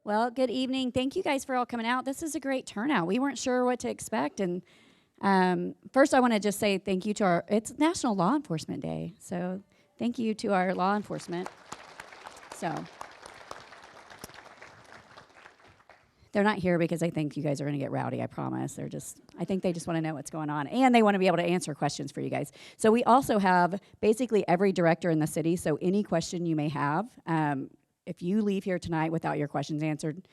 Well, good evening. Thank you guys for all coming out. This is a great turnout. We weren't sure what to expect. And first, I want to just say thank you to it's National Law Enforcement Day. So thank you to our law enforcement. So they're not here because I think you guys are going to get rowdy, I promise. I think they just want to know what's going on. And they want to be able to answer questions for you guys. So we also have basically every director in the city. So any question you may have, if you leave here tonight without your questions answered,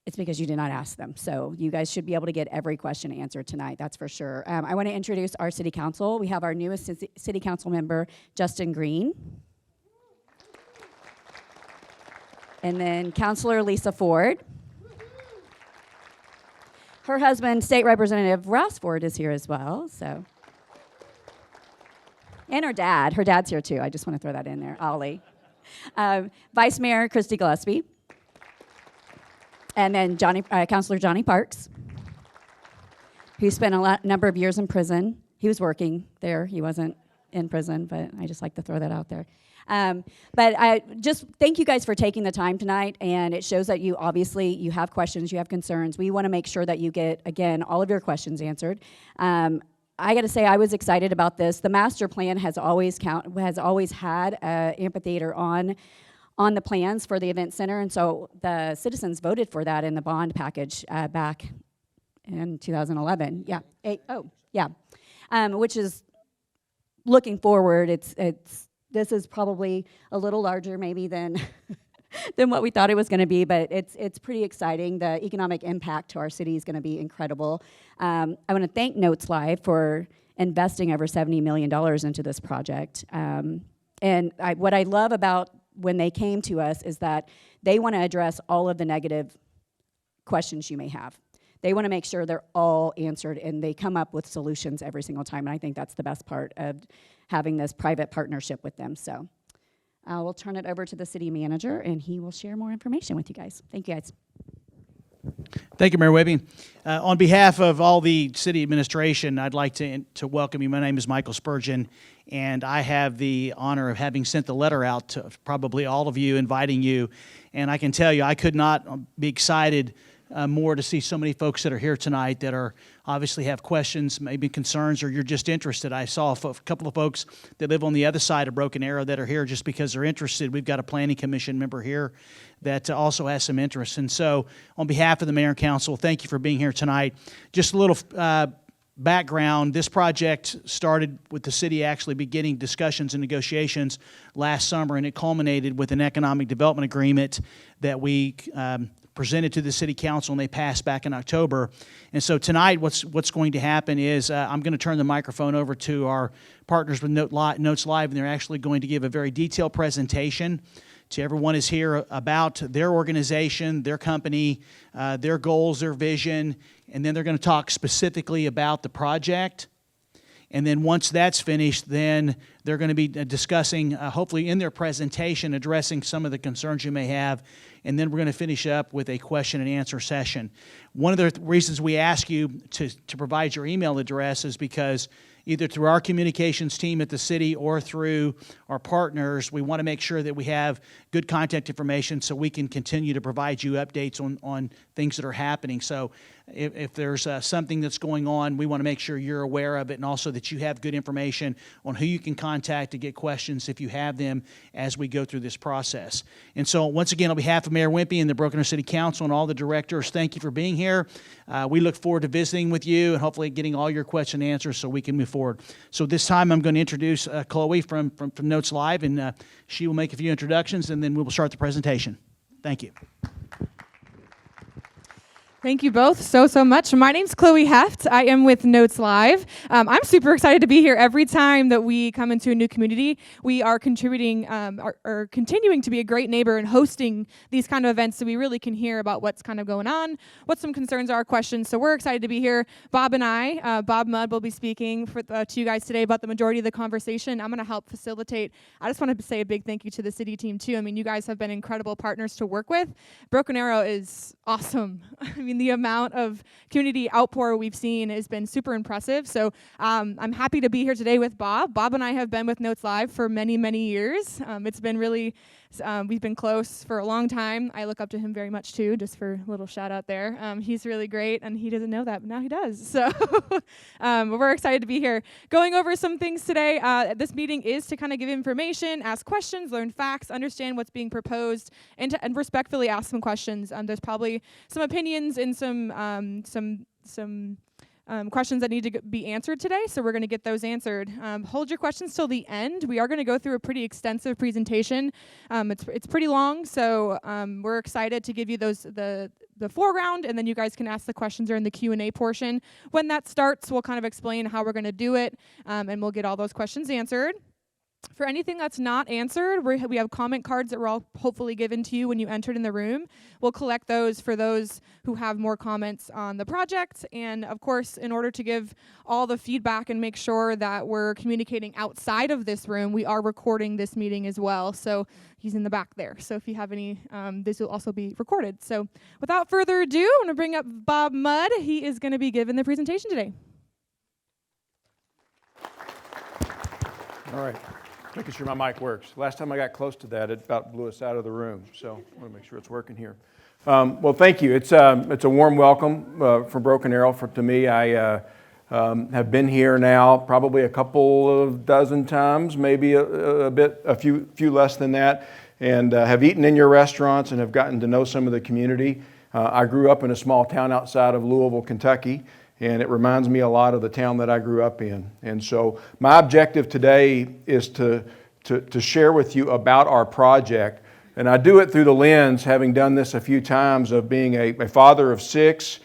it's because you did not ask them. So you guys should be able to get every question answered tonight, that's for sure. I want to introduce our city council. We have our newest city council member, Justin Green. And then Councilor Lisa Ford. Her husband, State Representative Ross Ford, is here as well. So, and her dad's here too. I just want to throw that in there, Ollie. Vice Mayor Christy Gillespie, and then Councilor Johnny Parks, who spent a number of years in prison. He was working there. He wasn't in prison, but I just like to throw that out there. But I just thank you guys for taking the time tonight, and it shows that you have questions, you have concerns. We want to make sure that you get, again, all of your questions answered. I got to say, I was excited about this. The master plan has always had an amphitheater on the plans for the event center, and so the citizens voted for that in the bond package back in 2011. Which is looking forward. This is probably a little larger maybe than than what we thought it was going to be, but it's pretty exciting. The economic impact to our city is going to be incredible. I want to thank Notes Live for investing over $70 million into this project. What I love about when they came to us is that they want to address all of the negative questions you may have. They want to make sure they're all answered, and they come up with solutions every single time, and I think that's the best part of having this private partnership with them. So we'll turn it over to the city manager, and he will share more information with you guys. Thank you, guys. Thank you, Mayor Webby. On behalf of all the city administration, I'd like to welcome you. My name is Michael Spurgeon, and I have the honor of having sent the letter out to probably all of you, inviting you. And I can tell you, I could not be excited more to see so many folks that are here tonight that are obviously have questions, maybe concerns, or you're just interested. I saw a couple of folks that live on the other side of Broken Arrow that are here just because they're interested. We've got a planning commission member here that also has some interest. And so on behalf of the mayor and council, thank you for being here tonight. Just a little background. This project started with the city actually beginning discussions and negotiations last summer, and it culminated with an economic development agreement that we presented to the city council, and they passed back in October. And so tonight, what's going to happen is I'm going to turn the microphone over to our partners with Notes Live, and they're actually going to give a very detailed presentation to everyone who's here about their organization, their company, their goals, their vision, and then they're going to talk specifically about the project. And then once that's finished, then they're going to be discussing, hopefully in their presentation, addressing some of the concerns you may have. And then we're going to finish up with a question and answer session. One of the reasons we ask you to provide your email address is because either through our communications team at the city or through our partners, we want to make sure that we have good contact information so we can continue to provide you updates on things that are happening. So if there's something that's going on, we want to make sure you're aware of it, and also that you have good information on who you can contact to get questions if you have them as we go through this process. And so once again, on behalf of Mayor Wimpy and the Broken Arrow City Council and all the directors, thank you for being here. We look forward to visiting with you and hopefully getting all your question answers so we can move forward. So this time I'm going to introduce Chloe from Notes Live, and she will make a few introductions, and then we will start the presentation. Thank you. Thank you both so much. My name's Chloe Heft. I am with Notes Live. I'm super excited to be here. Every time that we come into a new community, we are contributing or continuing to be a great neighbor and hosting these kind of events so we really can hear about what's kind of going on, what some concerns are, questions. So we're excited to be here. Bob and I, Bob Mudd will be speaking to you guys today about the majority of the conversation. I'm going to help facilitate. I just want to say a big thank you to the city team too. I mean, you guys have been incredible partners to work with. Broken Arrow is awesome. I mean, the amount of community outpour we've seen has been super impressive. So I'm happy to be here today with Bob. Bob and I have been with Notes Live for many years. It's been really We've been close for a long time. I look up to him very much too, just for a little shout out there. He's really great, and he doesn't know that, but now he does. So we're excited to be here. Going over some things today. This meeting is to kind of give information, ask questions, learn facts, understand what's being proposed, and respectfully ask some questions. There's probably some opinions and some questions that need to be answered today, so we're going to get those answered. Hold your questions till the end. We are going to go through a pretty extensive presentation. It's pretty long, so we're excited to give you the foreground, and then you guys can ask the questions during the Q&A portion. When that starts, we'll kind of explain how we're going to do it, and we'll get all those questions answered. For anything that's not answered, we have comment cards that were all hopefully given to you when you entered in the room. We'll collect those for those who have more comments on the project. And of course, in order to give all the feedback and make sure that we're communicating outside of this room, we are recording this meeting as well. So he's in the back there. So if you have any, this will also be recorded. So without further ado, I'm going to bring up Bob Mudd. He is going to be giving the presentation today. All right. Making sure my mic works. Last time I got close to that, it about blew us out of the room. So I want to make sure it's working here. Well, thank you. It's a warm welcome from Broken Arrow to me. I have been here now probably a couple of dozen times, maybe a few less than that, and have eaten in your restaurants and have gotten to know some of the community. I grew up in a small town outside of Louisville, Kentucky. And it reminds me a lot of the town that I grew up in. And so my objective today is to share with you about our project. And I do it through the lens, having done this a few times, of being a father of 6,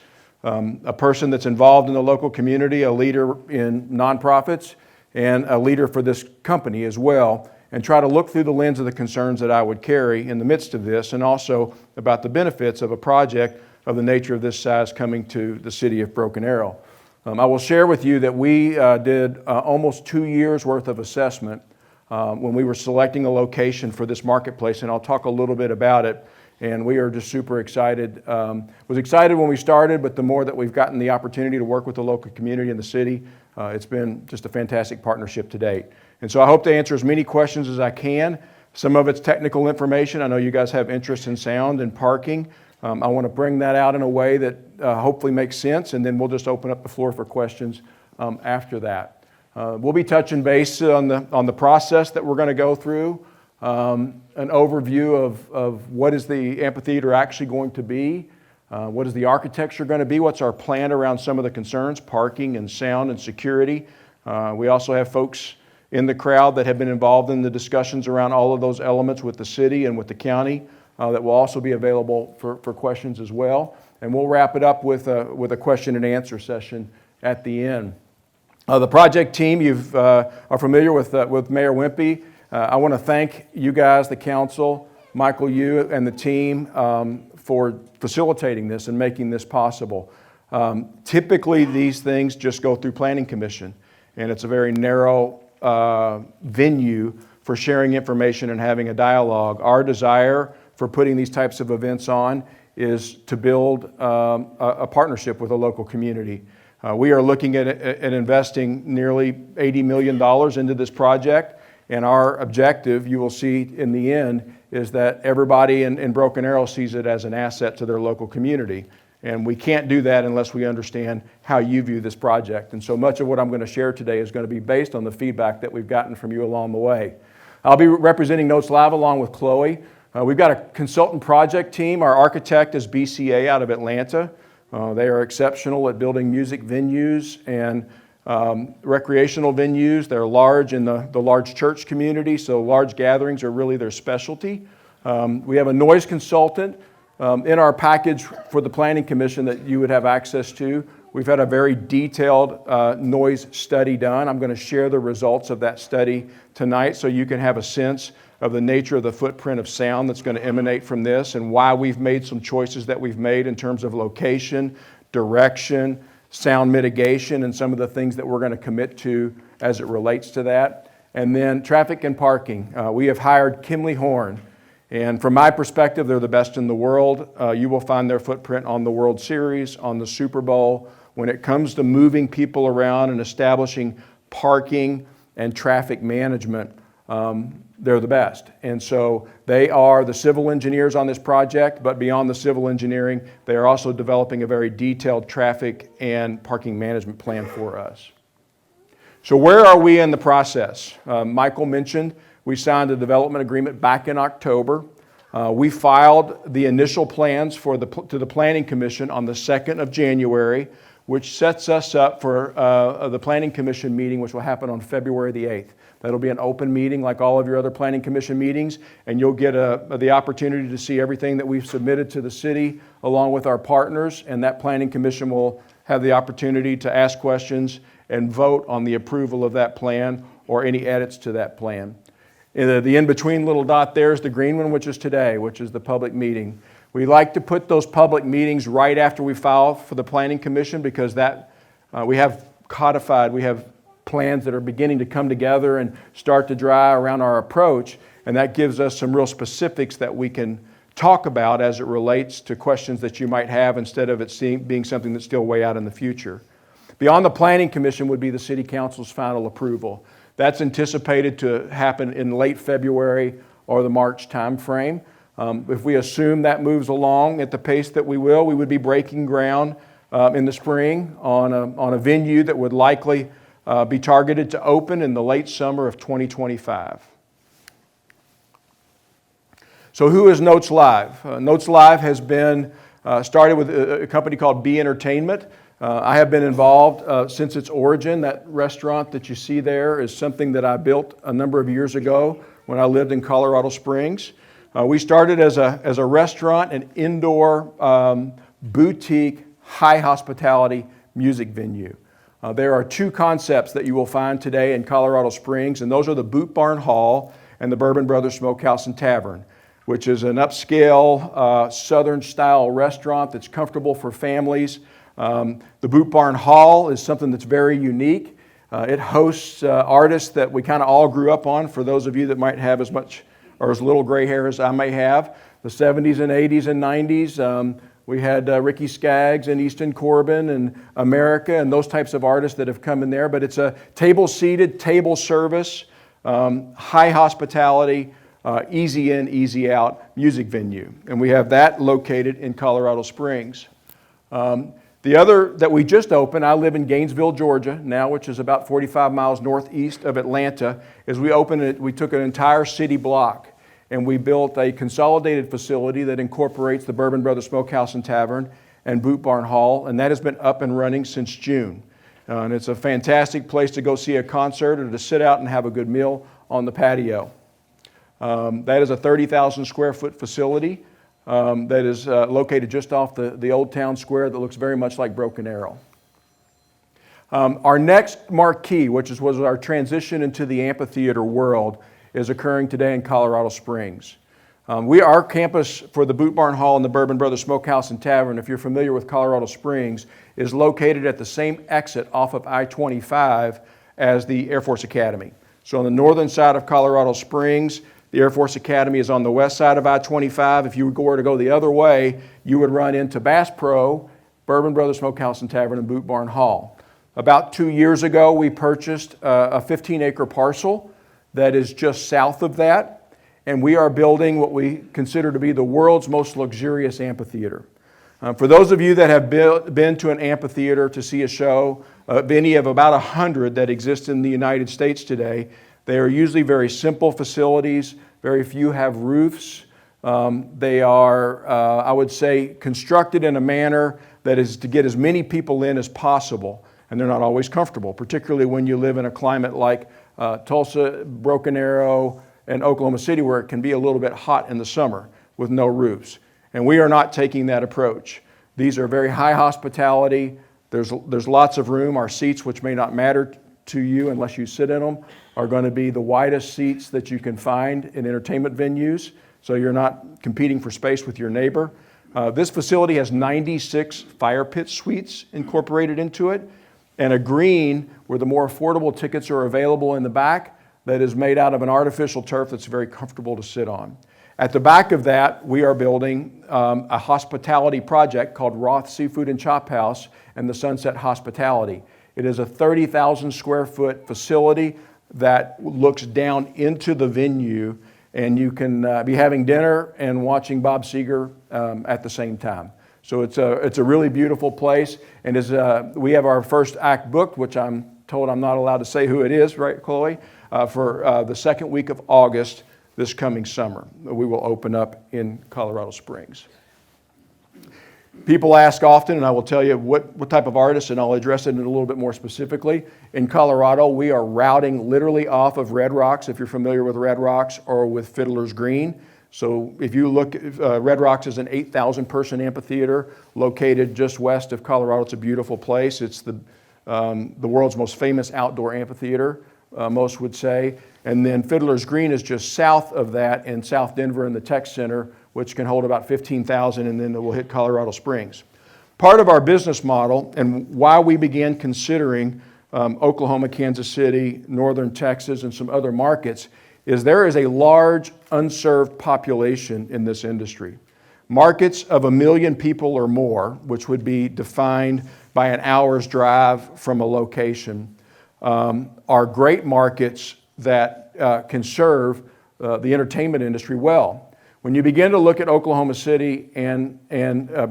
a person that's involved in the local community, a leader in nonprofits, and a leader for this company as well, and try to look through the lens of the concerns that I would carry in the midst of this, and also about the benefits of a project of the nature of this size coming to the city of Broken Arrow. I will share with you that we did almost 2 years worth of assessment when we were selecting a location for this marketplace, and I'll talk a little bit about it. And we are just super excited. Was excited when we started, but the more that we've gotten the opportunity to work with the local community and the city, it's been just a fantastic partnership to date. And so I hope to answer as many questions as I can. Some of it's technical information. I know you guys have interest in sound and parking. I want to bring that out in a way that hopefully makes sense, and then we'll just open up the floor for questions after that. We'll be touching base on the process that we're going to go through, an overview of what is the amphitheater actually going to be, what is the architecture going to be, what's our plan around some of the concerns, parking and sound and security. We also have folks in the crowd that have been involved in the discussions around all of those elements with the city and with the county. That will also be available for questions as well. And we'll wrap it up with a question and answer session at the end. The project team, you are familiar with Mayor Wimpy. I want to thank you guys, the council, Michael, you, and the team for facilitating this and making this possible. Typically, these things just go through Planning Commission, and it's a very narrow venue for sharing information and having a dialogue. Our desire for putting these types of events on is to build a partnership with a local community. We are looking at investing nearly $80 million into this project, and our objective, you will see in the end, is that everybody in Broken Arrow sees it as an asset to their local community. And we can't do that unless we understand how you view this project. And so much of what I'm going to share today is going to be based on the feedback that we've gotten from you along the way. I'll be representing Notes Live along with Chloe. We've got a consultant project team. Our architect is BCA out of Atlanta. They are exceptional at building music venues and recreational venues. They're large in the large church community, so large gatherings are really their specialty. We have a noise consultant in our package for the Planning Commission that you would have access to. We've had a very detailed noise study done. I'm going to share the results of that study tonight so you can have a sense of the nature of the footprint of sound that's going to emanate from this and why we've made some choices that we've made in terms of location, direction, sound mitigation, and some of the things that we're going to commit to as it relates to that. And then traffic and parking. We have hired Kimley Horn. And from my perspective, they're the best in the world. You will find their footprint on the World Series, on the Super Bowl. When it comes to moving people around and establishing parking and traffic management, they're the best. And so they are the civil engineers on this project, but beyond the civil engineering, they are also developing a very detailed traffic and parking management plan for us. So where are we in the process? Michael mentioned we signed a development agreement back in October. We filed the initial plans to the Planning Commission on the 2nd of January, which sets us up for the Planning Commission meeting, which will happen on February the 8th. That'll be an open meeting like all of your other Planning Commission meetings, and you'll get the opportunity to see everything that we've submitted to the city along with our partners, and that Planning Commission will have the opportunity to ask questions and vote on the approval of that plan or any edits to that plan. The in-between little dot there is the green one, which is today, which is the public meeting. We like to put those public meetings right after we file for the Planning Commission because we have codified, we have plans that are beginning to come together and start to dry around our approach, and that gives us some real specifics that we can talk about as it relates to questions that you might have instead of it being something that's still way out in the future. Beyond the Planning Commission would be the City Council's final approval. That's anticipated to happen in late February or the March timeframe. If we assume that moves along at the pace that we would be breaking ground in the spring on a venue that would likely be targeted to open in the late summer of 2025. So who is Notes Live? Notes Live has been started with a company called B Entertainment. I have been involved since its origin. That restaurant that you see there is something that I built a number of years ago when I lived in Colorado Springs. We started as a restaurant, an indoor boutique, high hospitality music venue. There are two concepts that you will find today in Colorado Springs, and those are the Boot Barn Hall and the Bourbon Brothers Smokehouse and Tavern, which is an upscale Southern-style restaurant that's comfortable for families. The Boot Barn Hall is something that's very unique. It hosts artists that we kind of all grew up on, for those of you that might have as much or as little gray hair as I may have. The 70s and 80s and 90s, we had Ricky Skaggs and Easton Corbin and America and those types of artists that have come in there. But it's a table-seated, table service, high hospitality, easy in, easy out music venue. And we have that located in Colorado Springs. The other that we just opened, I live in Gainesville, Georgia now, which is about 45 miles northeast of Atlanta, is we took an entire city block and we built a consolidated facility that incorporates the Bourbon Brothers Smokehouse and Tavern and Boot Barn Hall, and that has been up and running since June. And it's a fantastic place to go see a concert or to sit out and have a good meal on the patio. That is a 30,000 square foot facility that is located just off the old town square that looks very much like Broken Arrow. Our next marquee, which was our transition into the amphitheater world, is occurring today in Colorado Springs. Our campus for the Boot Barn Hall and the Bourbon Brothers Smokehouse and Tavern, if you're familiar with Colorado Springs, is located at the same exit off of I-25 as the Air Force Academy. So on the northern side of Colorado Springs, the Air Force Academy is on the west side of I-25. If you were to go the other way, you would run into Bass Pro, Bourbon Brothers Smokehouse and Tavern, and Boot Barn Hall. About 2 years ago, we purchased a 15-acre parcel that is just south of that, and we are building what we consider to be the world's most luxurious amphitheater. For those of you that have been to an amphitheater to see a show, any of about 100 that exist in the United States today, they are usually very simple facilities. Very few have roofs. They are, I would say, constructed in a manner that is to get as many people in as possible. And they're not always comfortable, particularly when you live in a climate like Tulsa, Broken Arrow, and Oklahoma City, where it can be a little bit hot in the summer with no roofs. And we are not taking that approach. These are very high hospitality. There's lots of room. Our seats, which may not matter to you unless you sit in them, are going to be the widest seats that you can find in entertainment venues, so you're not competing for space with your neighbor. This facility has 96 fire pit suites incorporated into it, and a green where the more affordable tickets are available in the back that is made out of an artificial turf that's very comfortable to sit on. At the back of that, we are building a hospitality project called Roth Seafood and Chop House and the Sunset Hospitality. It is a 30,000 square foot facility that looks down into the venue, and you can be having dinner and watching Bob Seger at the same time. So it's a really beautiful place, and we have our first act booked, which I'm told I'm not allowed to say who it is, right, Chloe? For the second week of August this coming summer. We will open up in Colorado Springs. People ask often, and I will tell you what type of artists, and I'll address it a little bit more specifically. In Colorado, we are routing literally off of Red Rocks, if you're familiar with Red Rocks, or with Fiddler's Green. So if you look, Red Rocks is an 8,000 person amphitheater located just west of Colorado. It's a beautiful place. It's the world's most famous outdoor amphitheater, most would say. And then Fiddler's Green is just south of that in South Denver in the Tech Center, which can hold about 15,000, and then it will hit Colorado Springs. Part of our business model and why we began considering Oklahoma, Kansas City, northern Texas, and some other markets is there is a large unserved population in this industry. Markets of 1 million people or more, which would be defined by an hour's drive from a location, are great markets that can serve the entertainment industry well. When you begin to look at Oklahoma City and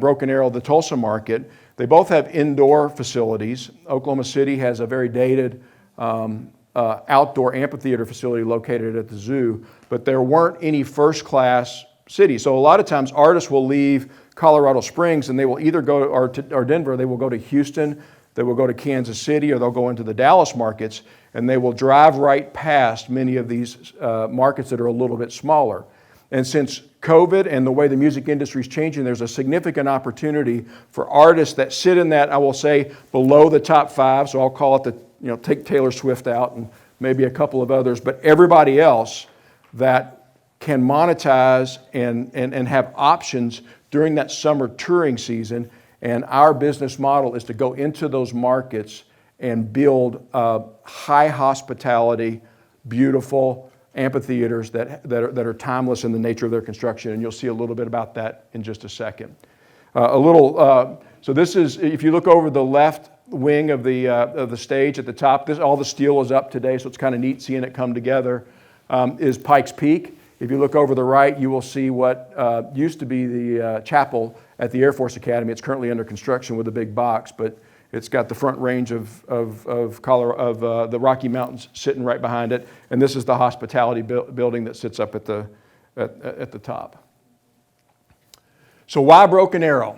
Broken Arrow, the Tulsa market, they both have indoor facilities. Oklahoma City has a very dated outdoor amphitheater facility located at the zoo, but there weren't any first-class cities. So a lot of times artists will leave Colorado Springs and they will either go or Denver, they will go to Houston, they will go to Kansas City, or they'll go into the Dallas markets, and they will drive right past many of these markets that are a little bit smaller. And since COVID and the way the music industry is changing, there's a significant opportunity for artists that sit in that, I will say, below the top 5. So I'll call it take Taylor Swift out and maybe a couple of others, but everybody else that can monetize and have options during that summer touring season. And our business model is to go into those markets and build high hospitality, beautiful amphitheaters that are timeless in the nature of their construction. And you'll see a little bit about that in just a second. So this is, if you look over the left wing of the stage at the top, all the steel is up today, so it's kind of neat seeing it come together, is Pikes Peak. If you look over the right, you will see what used to be the chapel at the Air Force Academy. It's currently under construction with a big box, but it's got the front range of the Rocky Mountains sitting right behind it, and this is the hospitality building that sits up at the top. So why Broken Arrow?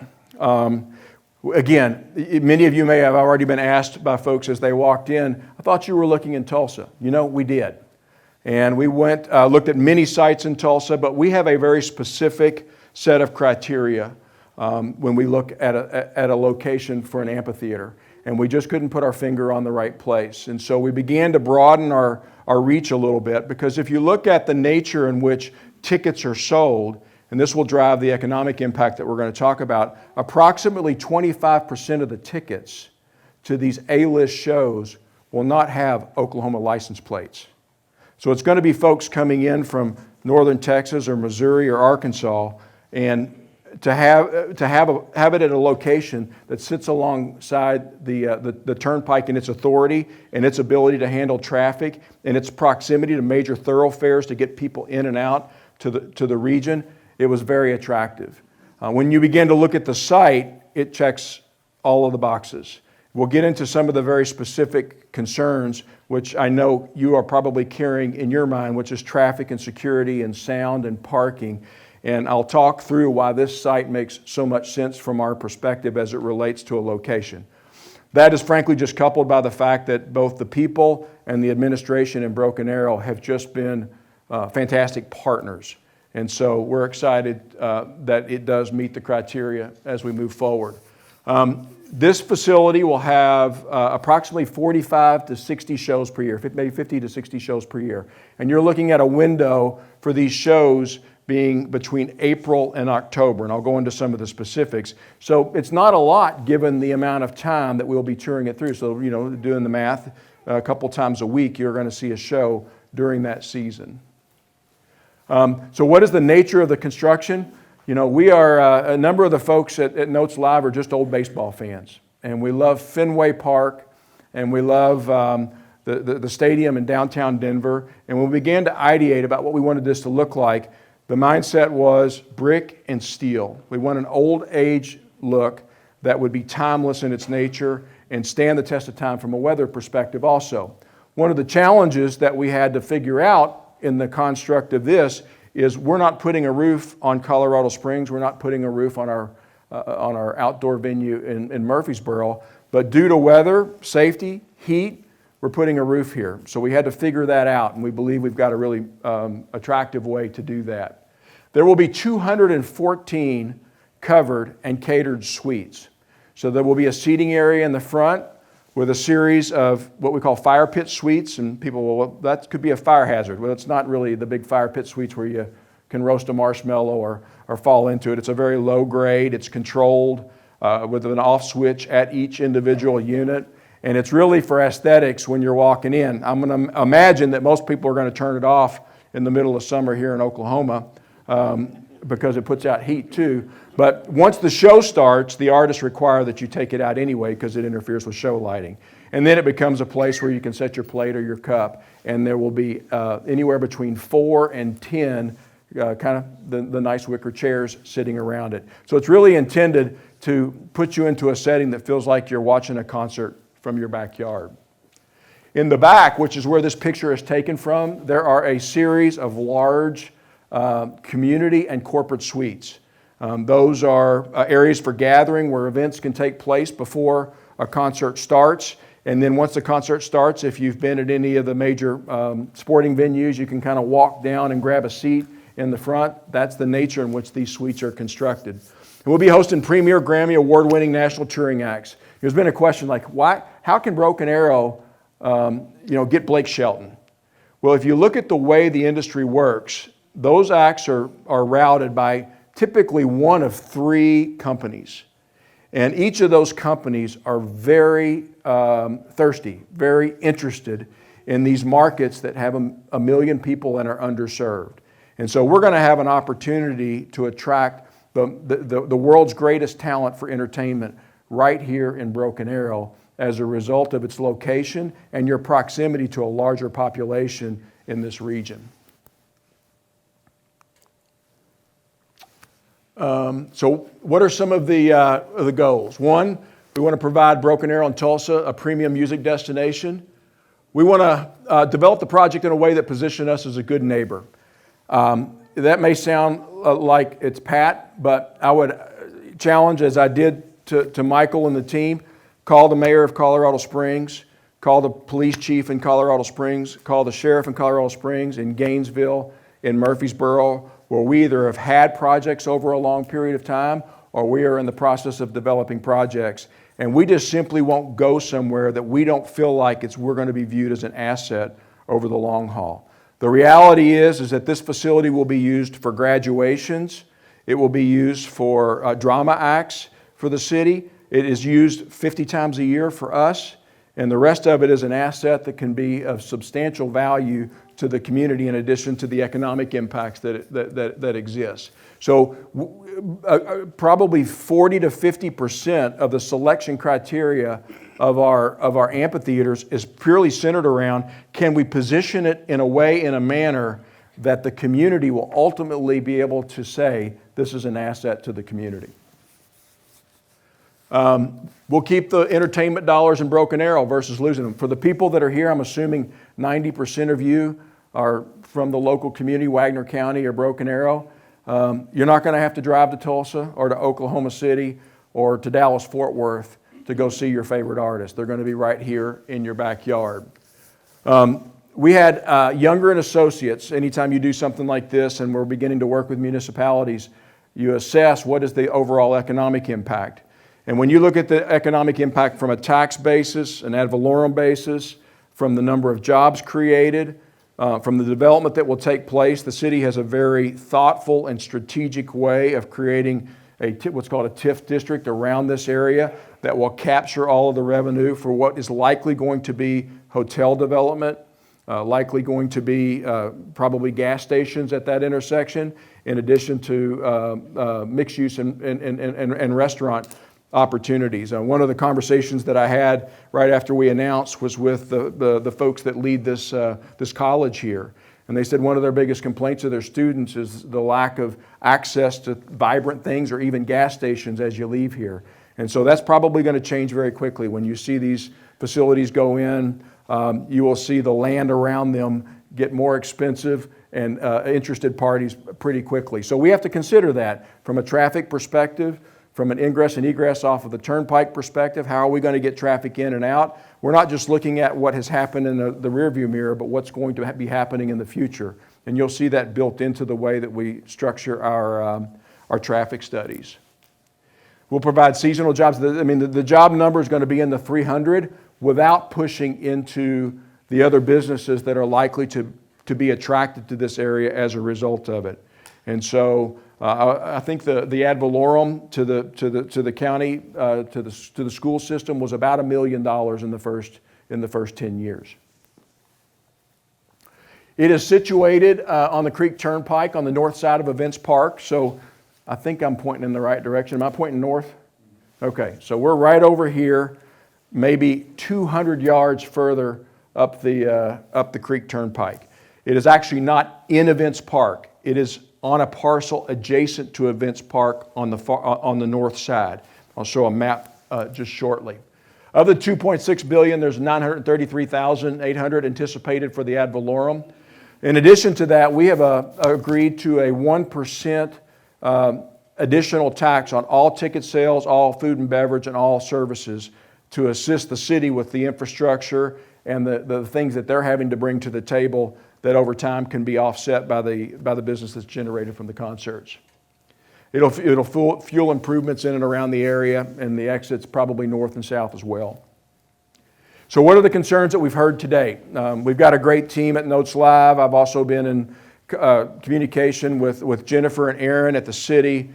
Again, many of you may have already been asked by folks as they walked in, I thought you were looking in Tulsa. We did. And we went, looked at many sites in Tulsa, but we have a very specific set of criteria when we look at a location for an amphitheater. And we just couldn't put our finger on the right place. And so we began to broaden our reach a little bit, because if you look at the nature in which tickets are sold, and this will drive the economic impact that we're going to talk about, approximately 25% of the tickets to these A-list shows will not have Oklahoma license plates. So it's going to be folks coming in from northern Texas or Missouri or Arkansas, and to have it at a location that sits alongside the turnpike and its authority and its ability to handle traffic and its proximity to major thoroughfares to get people in and out to the region, it was very attractive. When you begin to look at the site, it checks all of the boxes. We'll get into some of the very specific concerns, which I know you are probably carrying in your mind, which is traffic and security and sound and parking. And I'll talk through why this site makes so much sense from our perspective as it relates to a location. That is frankly just coupled by the fact that both the people and the administration in Broken Arrow have just been fantastic partners. And so we're excited that it does meet the criteria as we move forward. This facility will have approximately 45 to 60 shows per year, maybe 50 to 60 shows per year. And you're looking at a window for these shows being between April and October, and I'll go into some of the specifics. So it's not a lot given the amount of time that we'll be touring it through. So, doing the math, a couple times a week, you're going to see a show during that season. So what is the nature of the construction? We are, a number of the folks at Notes Live are just old baseball fans. And we love Fenway Park, and we love the stadium in downtown Denver. And when we began to ideate about what we wanted this to look like, the mindset was brick and steel. We want an old age look that would be timeless in its nature and stand the test of time from a weather perspective also. One of the challenges that we had to figure out in the construct of this is we're not putting a roof on Colorado Springs, we're not putting a roof on our outdoor venue in Murfreesboro, but due to weather, safety, heat, we're putting a roof here. So we had to figure that out, and we believe we've got a really attractive way to do that. There will be 214 covered and catered suites. So there will be a seating area in the front with a series of what we call fire pit suites, and people will, well, that could be a fire hazard. Well, it's not really the big fire pit suites where you can roast a marshmallow or fall into it. It's a very low grade, it's controlled with an off switch at each individual unit, and it's really for aesthetics when you're walking in. I'm going to imagine that most people are going to turn it off in the middle of summer here in Oklahoma because it puts out heat too. But once the show starts, the artists require that you take it out anyway because it interferes with show lighting. And then it becomes a place where you can set your plate or your cup, and there will be anywhere between 4 and 10 kind of the nice wicker chairs sitting around it. So it's really intended to put you into a setting that feels like you're watching a concert from your backyard. In the back, which is where this picture is taken from, there are a series of large community and corporate suites. Those are areas for gathering where events can take place before a concert starts. And then once the concert starts, if you've been at any of the major sporting venues, you can kind of walk down and grab a seat in the front. That's the nature in which these suites are constructed. And we'll be hosting premier Grammy award-winning national touring acts. There's been a question like, how can Broken Arrow get Blake Shelton? Well, if you look at the way the industry works, those acts are routed by typically one of 3 companies. And each of those companies are very thirsty, very interested in these markets that have a million people and are underserved. And so we're going to have an opportunity to attract the world's greatest talent for entertainment right here in Broken Arrow as a result of its location and your proximity to a larger population in this region. So what are some of the goals? One, we want to provide Broken Arrow and Tulsa a premium music destination. We want to develop the project in a way that positions us as a good neighbor. That may sound like it's pat, but I would challenge, as I did to Michael and the team, call the mayor of Colorado Springs, call the police chief in Colorado Springs, call the sheriff in Colorado Springs, in Gainesville, in Murfreesboro, where we either have had projects over a long period of time or we are in the process of developing projects. And we just simply won't go somewhere that we don't feel like we're going to be viewed as an asset over the long haul. The reality is that this facility will be used for graduations. It will be used for drama acts for the city. It is used 50 times a year for us. And the rest of it is an asset that can be of substantial value to the community in addition to the economic impacts that exist. So probably 40 to 50% of the selection criteria of our amphitheaters is purely centered around, can we position it in a way, in a manner that the community will ultimately be able to say, this is an asset to the community. We'll keep the entertainment dollars in Broken Arrow versus losing them. For the people that are here, I'm assuming 90% of you are from the local community, Wagner County or Broken Arrow. You're not going to have to drive to Tulsa or to Oklahoma City or to Dallas-Fort Worth to go see your favorite artist. They're going to be right here in your backyard. We had Younger and Associates. Anytime you do something like this, and we're beginning to work with municipalities, you assess what is the overall economic impact. And when you look at the economic impact from a tax basis, an ad valorem basis, from the number of jobs created, from the development that will take place, the city has a very thoughtful and strategic way of creating what's called a TIF district around this area that will capture all of the revenue for what is likely going to be hotel development, likely going to be probably gas stations at that intersection, in addition to mixed use and restaurant opportunities. One of the conversations that I had right after we announced was with the folks that lead this college here. And they said one of their biggest complaints of their students is the lack of access to vibrant things or even gas stations as you leave here. And so that's probably going to change very quickly. When you see these facilities go in, you will see the land around them get more expensive and interested parties pretty quickly. So we have to consider that from a traffic perspective, from an ingress and egress off of the turnpike perspective. How are we going to get traffic in and out? We're not just looking at what has happened in the rearview mirror, but what's going to be happening in the future. And you'll see that built into the way that we structure our traffic studies. We'll provide seasonal jobs. The job number is going to be in the 300 without pushing into the other businesses that are likely to be attracted to this area as a result of it. And so I think the ad valorem to the county, to the school system was about $1 million in the first 10 years. It is situated on the Creek Turnpike on the north side of Events Park. So I think I'm pointing in the right direction. Am I pointing north? Okay, so we're right over here, maybe 200 yards further up the Creek Turnpike. It is actually not in Events Park. It is on a parcel adjacent to Events Park on the north side. I'll show a map just shortly. Of the $2.6 billion, there's $933,800 anticipated for the ad valorem. In addition to that, we have agreed to a 1% additional tax on all ticket sales, all food and beverage, and all services to assist the city with the infrastructure and the things that they're having to bring to the table that over time can be offset by the business that's generated from the concerts. It'll fuel improvements in and around the area, and the exits probably north and south as well. So what are the concerns that we've heard today? We've got a great team at Notes Live. I've also been in communication with Jennifer and Aaron at the city.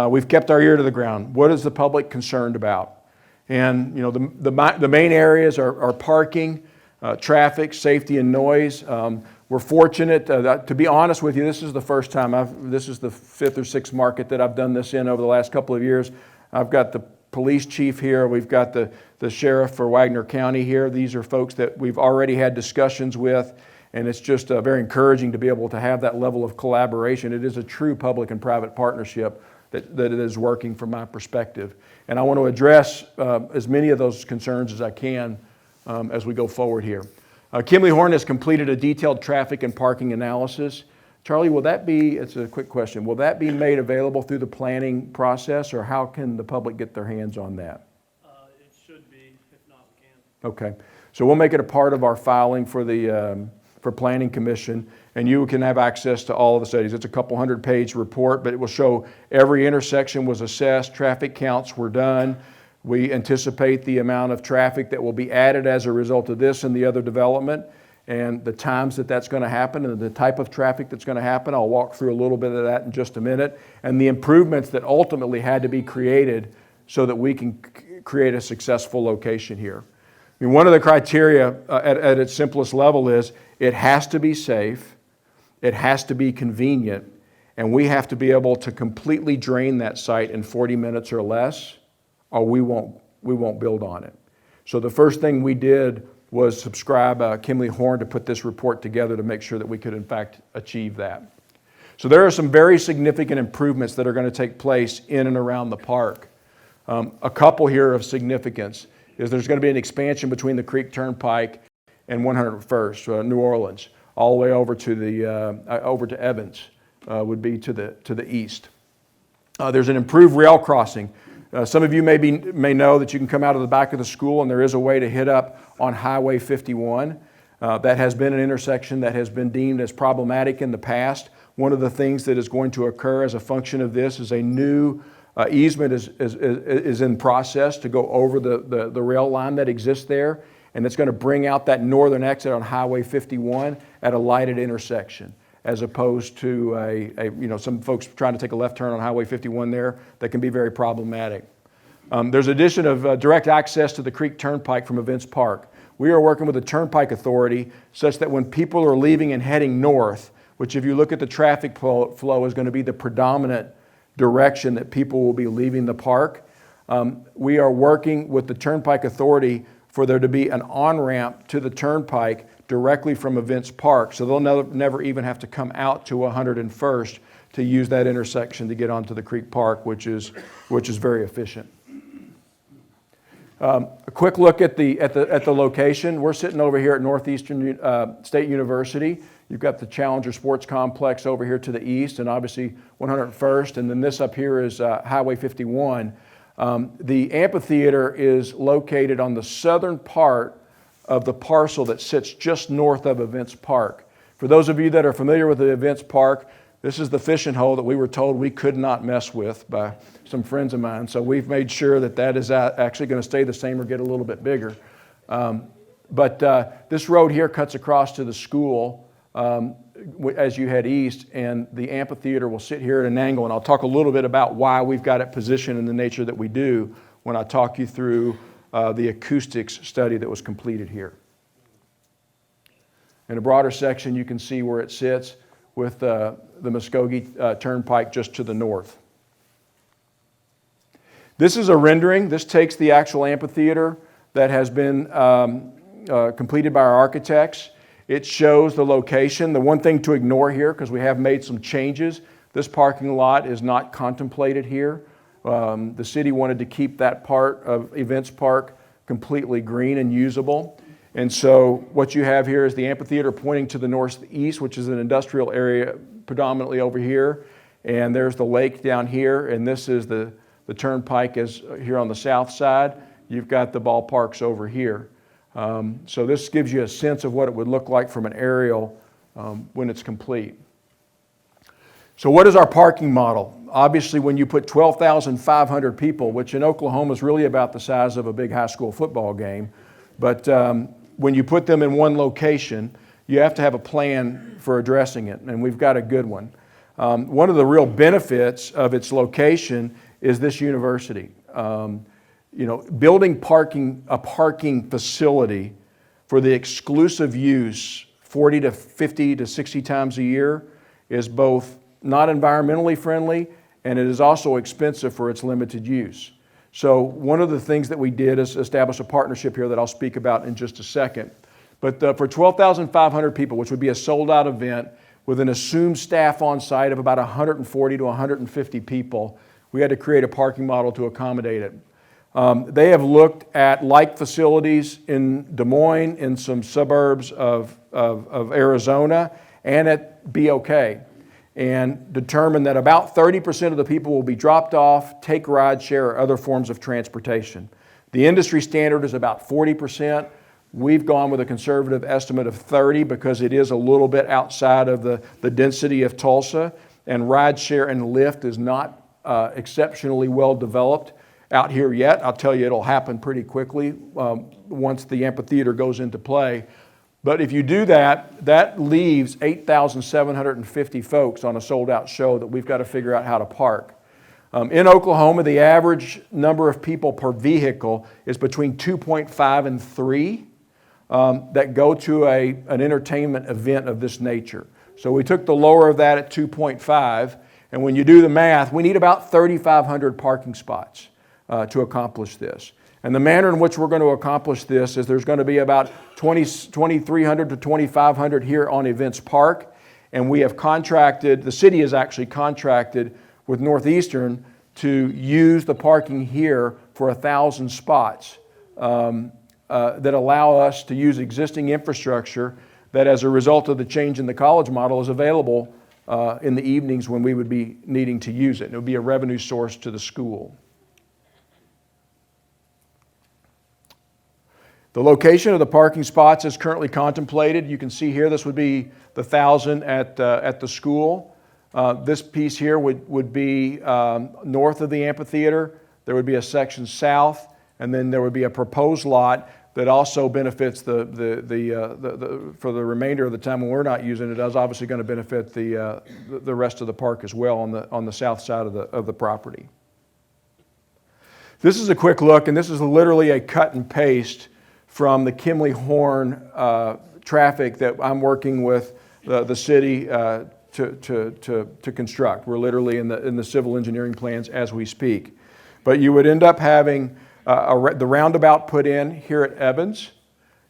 We've kept our ear to the ground. What is the public concerned about? And the main areas are parking, traffic, safety, and noise. We're fortunate, to be honest with you, this is the first time this is the 5th or 6th market that I've done this in over the last couple of years. I've got the police chief here. We've got the sheriff for Wagner County here. These are folks that we've already had discussions with, and it's just very encouraging to be able to have that level of collaboration. It is a true public and private partnership that it is working from my perspective. And I want to address as many of those concerns as I can as we go forward here. Kimley Horn has completed a detailed traffic and parking analysis. Charlie, it's a quick question, will that be made available through the planning process, or how can the public get their hands on that? It should be, if not, we can. Okay, so we'll make it a part of our filing for the Planning Commission, and you can have access to all of the studies. It's a couple 100-page report, but it will show every intersection was assessed, traffic counts were done. We anticipate the amount of traffic that will be added as a result of this and the other development, and the times that that's going to happen and the type of traffic that's going to happen. I'll walk through a little bit of that in just a minute, and the improvements that ultimately had to be created so that we can create a successful location here. I mean, one of the criteria at its simplest level is it has to be safe, it has to be convenient, and we have to be able to completely drain that site in 40 minutes or less, or we won't build on it. So the first thing we did was subscribe Kimley Horn to put this report together to make sure that we could in fact achieve that. So there are some very significant improvements that are going to take place in and around the park. A couple here of significance is there's going to be an expansion between the Creek Turnpike and 101st, New Orleans, all the way over to Evans, would be to the east. There's an improved rail crossing. Some of you may know that you can come out of the back of the school, and there is a way to hit up on Highway 51. That has been an intersection that has been deemed as problematic in the past. One of the things that is going to occur as a function of this is a new easement is in process to go over the rail line that exists there, and it's going to bring out that northern exit on Highway 51 at a lighted intersection, as opposed to some folks trying to take a left turn on Highway 51 there that can be very problematic. There's addition of direct access to the Creek Turnpike from Events Park. We are working with the Turnpike Authority such that when people are leaving and heading north, which if you look at the traffic flow is going to be the predominant direction that people will be leaving the park, We are working with the Turnpike Authority for there to be an on-ramp to the Turnpike directly from Events Park, so they'll never even have to come out to 101st to use that intersection to get onto the Creek Park, which is very efficient. A quick look at the location. We're sitting over here at Northeastern State University. You've got the Challenger Sports Complex over here to the east, and obviously 101st, and then this up here is Highway 51. The amphitheater is located on the southern part of the parcel that sits just north of Events Park. For those of you that are familiar with the Events Park, this is the fishing hole that we were told we could not mess with by some friends of mine. So we've made sure that that is actually going to stay the same or get a little bit bigger. But this road here cuts across to the school as you head east, and the amphitheater will sit here at an angle. And I'll talk a little bit about why we've got it positioned in the nature that we do when I talk you through the acoustics study that was completed here. In a broader section, you can see where it sits with the Muskogee Turnpike just to the north. This is a rendering. This takes the actual amphitheater that has been completed by our architects. It shows the location. The one thing to ignore here, because we have made some changes, this parking lot is not contemplated here. The city wanted to keep that part of Events Park completely green and usable. And so what you have here is the amphitheater pointing to the northeast, which is an industrial area predominantly over here. And there's the lake down here, and this is the turnpike is here on the south side. You've got the ballparks over here. So this gives you a sense of what it would look like from an aerial when it's complete. So what is our parking model? Obviously, when you put 12,500 people, which in Oklahoma is really about the size of a big high school football game, but when you put them in one location, you have to have a plan for addressing it, and we've got a good one. One of the real benefits of its location is this university. Building a parking facility for the exclusive use 40 to 50 to 60 times a year is both not environmentally friendly, and it is also expensive for its limited use. So one of the things that we did is establish a partnership here that I'll speak about in just a second. But for 12,500 people, which would be a sold-out event with an assumed staff on site of about 140 to 150 people, we had to create a parking model to accommodate it. They have looked at like facilities in Des Moines, in some suburbs of Arizona, and at BOK, and determined that about 30% of the people will be dropped off, take ride share, or other forms of transportation. The industry standard is about 40%. We've gone with a conservative estimate of 30 because it is a little bit outside of the density of Tulsa, and ride share and Lyft is not exceptionally well developed out here yet. I'll tell you it'll happen pretty quickly once the amphitheater goes into play. But if you do that, that leaves 8,750 folks on a sold-out show that we've got to figure out how to park. In Oklahoma, the average number of people per vehicle is between 2.5 and 3 that go to an entertainment event of this nature. So we took the lower of that at 2.5, and when you do the math, we need about 3,500 parking spots to accomplish this. And the manner in which we're going to accomplish this is there's going to be about 2,300 to 2,500 here on Events Park, and we have contracted, the city has actually contracted with Northeastern to use the parking here for 1,000 spots that allow us to use existing infrastructure that, as a result of the change in the college model, is available in the evenings when we would be needing to use it. It would be a revenue source to the school. The location of the parking spots is currently contemplated. You can see here this would be the 1,000 at the school. This piece here would be north of the amphitheater. There would be a section south, and then there would be a proposed lot that also benefits for the remainder of the time when we're not using it. Is obviously going to benefit the rest of the park as well on the south side of the property. This is a quick look, and this is literally a cut and paste from the Kimley Horn traffic that I'm working with the city to construct. We're literally in the civil engineering plans as we speak. But you would end up having the roundabout put in here at Evans.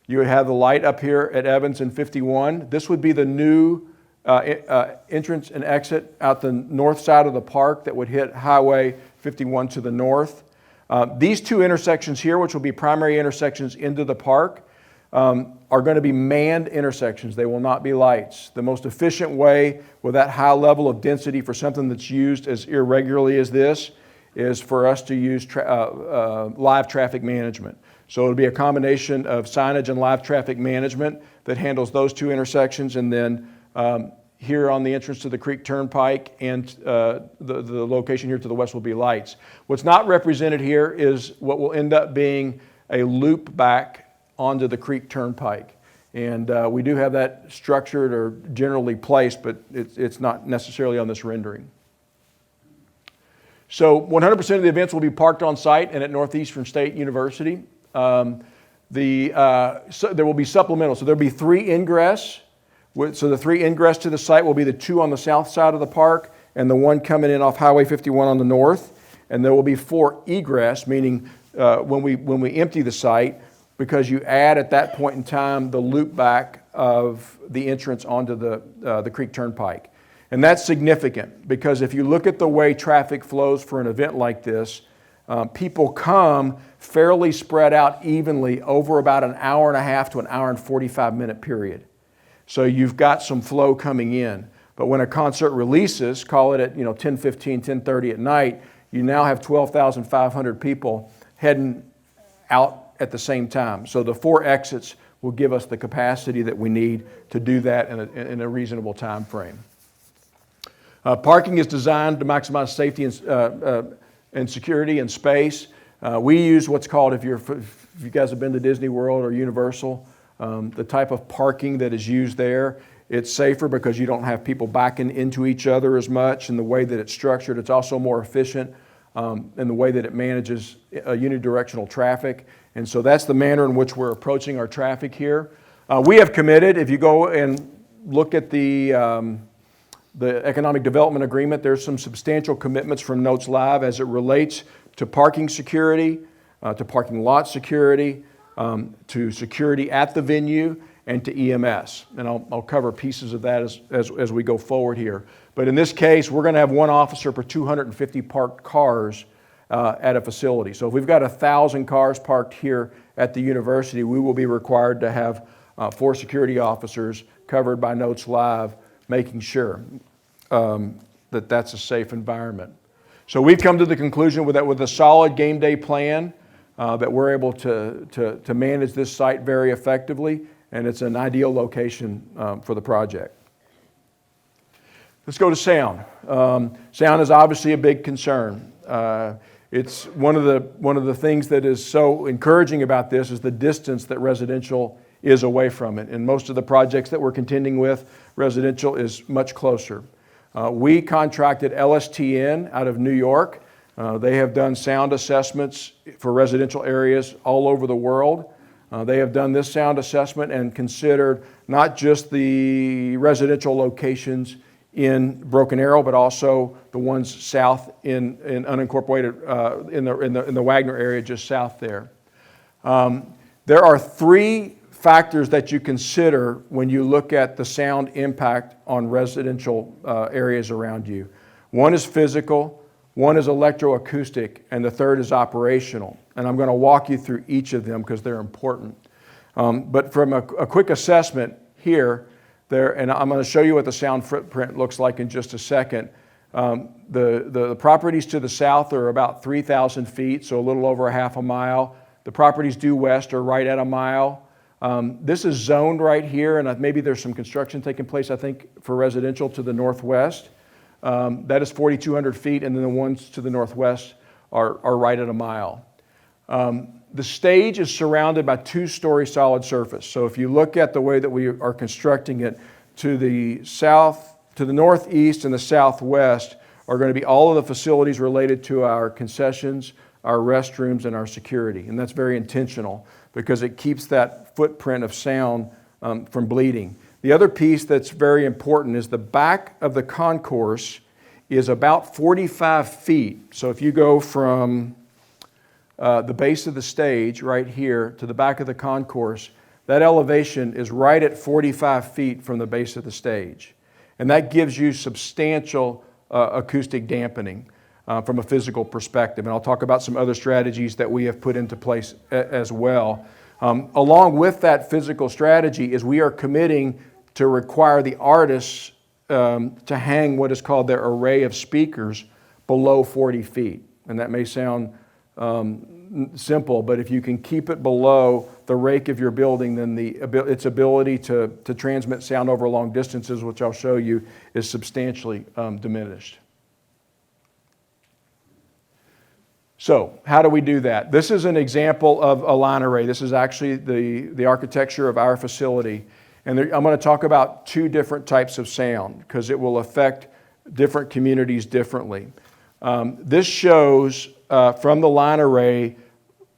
You would have the light up here at Evans and 51. This would be the new entrance and exit out the north side of the park that would hit Highway 51 to the north. These two intersections here, which will be primary intersections into the park, are going to be manned intersections. They will not be lights. The most efficient way with that high level of density for something that's used as irregularly as this is for us to use live traffic management. So it'll be a combination of signage and live traffic management that handles those two intersections, and then here on the entrance to the Creek Turnpike and the location here to the west will be lights. What's not represented here is what will end up being a loop back onto the Creek Turnpike. And we do have that structured or generally placed, but it's not necessarily on this rendering. So 100% of the events will be parked on site and at Northeastern State University. So there will be supplemental. So there'll be 3 ingress. So the 3 ingress to the site will be the 2 on the south side of the park and the 1 coming in off Highway 51 on the north. And there will be 4 egress, meaning when we empty the site, because you add at that point in time the loop back of the entrance onto the Creek Turnpike. And that's significant because if you look at the way traffic flows for an event like this, people come fairly spread out evenly over about an hour and a half to an hour and 45-minute period. So you've got some flow coming in. But when a concert releases, call it at 10:15, 10:30 at night, you now have 12,500 people heading out at the same time. So the 4 exits will give us the capacity that we need to do that in a reasonable time frame. Parking is designed to maximize safety and security and space. We use what's called, if you guys have been to Disney World or Universal, the type of parking that is used there. It's safer because you don't have people backing into each other as much, and the way that it's structured. It's also more efficient in the way that it manages unidirectional traffic. And so that's the manner in which we're approaching our traffic here. We have committed, if you go and look at the Economic Development Agreement, there's some substantial commitments from Notes Live as it relates to parking security, to parking lot security, to security at the venue, and to EMS. And I'll cover pieces of that as we go forward here. But in this case, we're going to have 1 officer per 250 parked cars at a facility. So if we've got 1,000 cars parked here at the university, we will be required to have 4 security officers covered by Notes Live, making sure that that's a safe environment. So we've come to the conclusion with a solid game day plan that we're able to manage this site very effectively, and it's an ideal location for the project. Let's go to sound. Sound is obviously a big concern. It's one of the things that is so encouraging about this is the distance that residential is away from it. And most of the projects that we're contending with, residential is much closer. We contracted LSTN out of New York. They have done sound assessments for residential areas all over the world. They have done this sound assessment and considered not just the residential locations in Broken Arrow, but also the ones south in unincorporated, in the Wagner area just south there. There are 3 factors that you consider when you look at the sound impact on residential areas around you. One is physical, one is electroacoustic, and the third is operational. And I'm going to walk you through each of them because they're important. But from a quick assessment here, and I'm going to show you what the sound footprint looks like in just a second. The properties to the south are about 3,000 feet, so a little over a half a mile. The properties due west are right at a mile. This is zoned right here, and maybe there's some construction taking place, I think, for residential to the northwest. That is 4,200 feet, and then the ones to the northwest are right at a mile. The stage is surrounded by 2-story solid surface. So if you look at the way that we are constructing it, to the south, to the northeast and the southwest are going to be all of the facilities related to our concessions, our restrooms, and our security. And that's very intentional because it keeps that footprint of sound from bleeding. The other piece that's very important is the back of the concourse is about 45 feet. So if you go from the base of the stage right here to the back of the concourse, that elevation is right at 45 feet from the base of the stage. And that gives you substantial acoustic dampening from a physical perspective. And I'll talk about some other strategies that we have put into place as well. Along with that physical strategy is we are committing to require the artists to hang what is called their array of speakers below 40 feet. And that may sound simple, but if you can keep it below the rake of your building, then its ability to transmit sound over long distances, which I'll show you, is substantially diminished. So how do we do that? This is an example of a line array. This is actually the architecture of our facility. And I'm going to talk about two different types of sound because it will affect different communities differently. This shows from the line array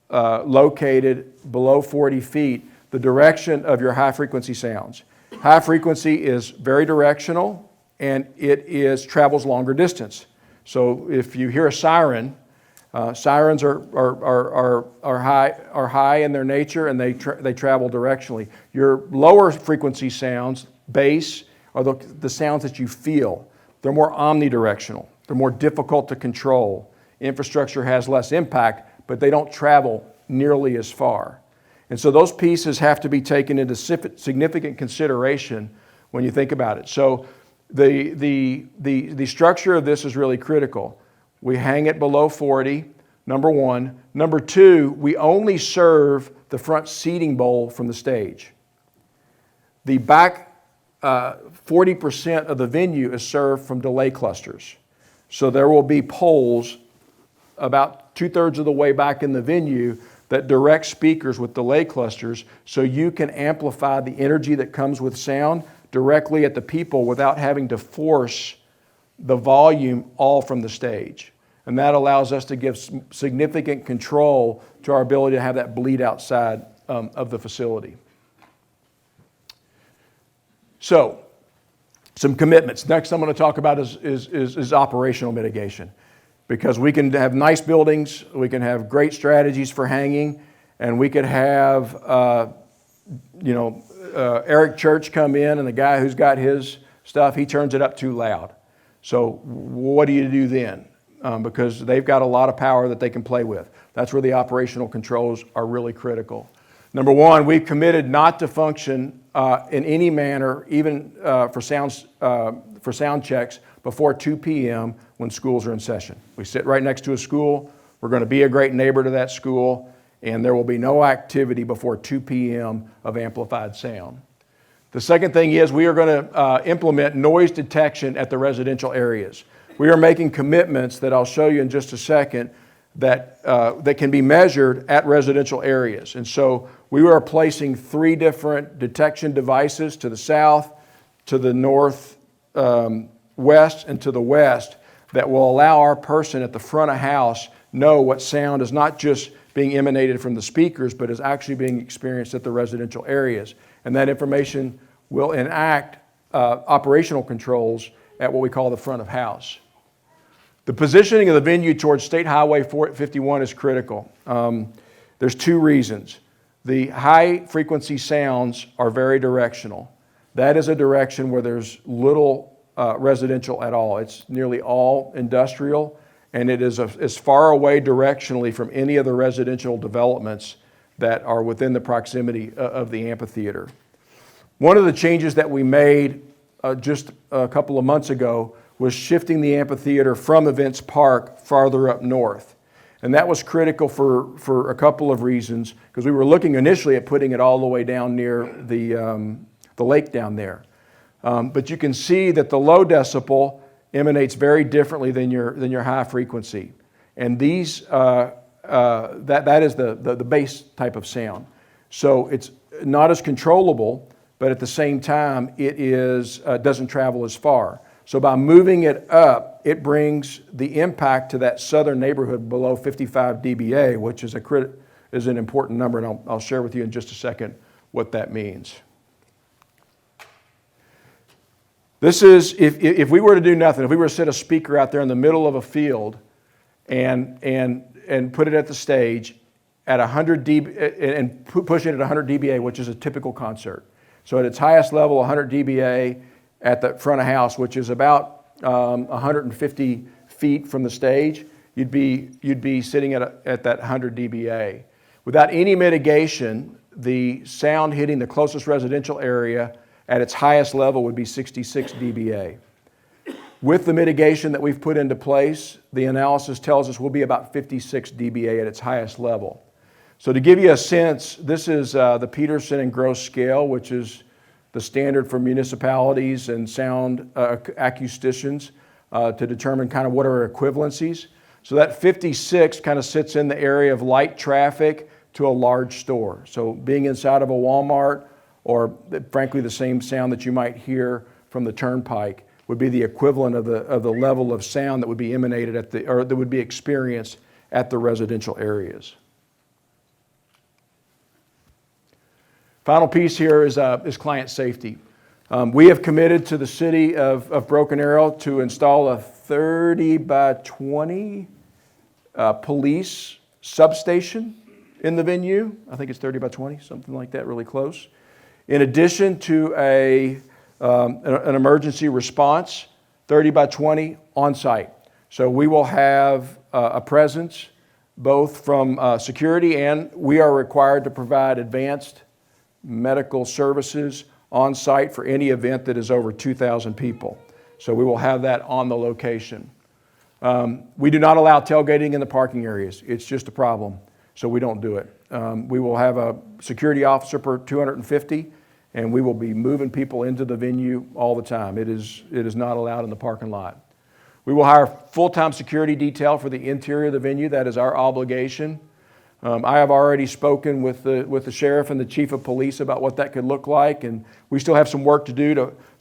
located below 40 feet the direction of your high frequency sounds. High frequency is very directional and it travels longer distance. So if you hear a siren, sirens are high in their nature and they travel directionally. Your lower frequency sounds, bass, are the sounds that you feel. They're more omnidirectional. They're more difficult to control. Infrastructure has less impact, but they don't travel nearly as far. And so those pieces have to be taken into significant consideration when you think about it. So the structure of this is really critical. We hang it below 40, number one. Number two, we only serve the front seating bowl from the stage. The back 40% of the venue is served from delay clusters. So there will be poles about 2/3 of the way back in the venue that direct speakers with delay clusters so you can amplify the energy that comes with sound directly at the people without having to force the volume all from the stage. And that allows us to give significant control to our ability to have that bleed outside of the facility. So, some commitments. Next I'm going to talk about is operational mitigation. Because we can have nice buildings, we can have great strategies for hanging, and we could have, Eric Church come in and the guy who's got his stuff, he turns it up too loud. So what do you do then? Because they've got a lot of power that they can play with. That's where the operational controls are really critical. Number one, we've committed not to function in any manner, even for sound checks, before 2 p.m. when schools are in session. We sit right next to a school. We're going to be a great neighbor to that school, and there will be no activity before 2 p.m. of amplified sound. The second thing is we are going to implement noise detection at the residential areas. We are making commitments that I'll show you in just a second that can be measured at residential areas. And so we are placing 3 different detection devices to the south, to the north, west, and to the west that will allow our person at the front of house know what sound is not just being emanated from the speakers, but is actually being experienced at the residential areas. And that information will enact operational controls at what we call the front of house. The positioning of the venue towards State Highway 451 is critical. There's 2 reasons. The high frequency sounds are very directional. That is a direction where there's little residential at all. It's nearly all industrial, and it is as far away directionally from any of the residential developments that are within the proximity of the amphitheater. One of the changes that we made just a couple of months ago was shifting the amphitheater from Events Park farther up north. And that was critical for a couple of reasons, because we were looking initially at putting it all the way down near the lake down there. But you can see that the low decibel emanates very differently than your high frequency. And these, that is the bass type of sound. So it's not as controllable, but at the same time, it doesn't travel as far. So by moving it up, it brings the impact to that southern neighborhood below 55 dBA, which is an important number, and I'll share with you in just a second what that means. This is, if we were to do nothing, if we were to set a speaker out there in the middle of a field and and put it at the stage at 100 dB and push it at 100 dBA, which is a typical concert. So at its highest level, 100 dBA at the front of house, which is about 150 feet from the stage, you'd be sitting at that 100 dBA. Without any mitigation, the sound hitting the closest residential area at its highest level would be 66 dBA. With the mitigation that we've put into place, the analysis tells us we'll be about 56 dBA at its highest level. So to give you a sense, this is the Peterson and Gross scale, which is the standard for municipalities and sound acousticians to determine kind of what are equivalencies. So that 56 kind of sits in the area of light traffic to a large store. So being inside of a Walmart, or frankly the same sound that you might hear from the turnpike, would be the equivalent of the level of sound that would be emanated at or that would be experienced at the residential areas. Final piece here is client safety. We have committed to the city of Broken Arrow to install a 30 by 20 police substation in the venue. I think it's 30 by 20, something like that, really close. In addition to an emergency response, 30 by 20 on site. So we will have a presence both from security, and we are required to provide advanced medical services on site for any event that is over 2,000 people. So we will have that on the location. We do not allow tailgating in the parking areas. It's just a problem, so we don't do it. We will have a security officer per 250, and we will be moving people into the venue all the time. It is not allowed in the parking lot. We will hire full-time security detail for the interior of the venue. That is our obligation. I have already spoken with the sheriff and the chief of police about what that could look like, and we still have some work to do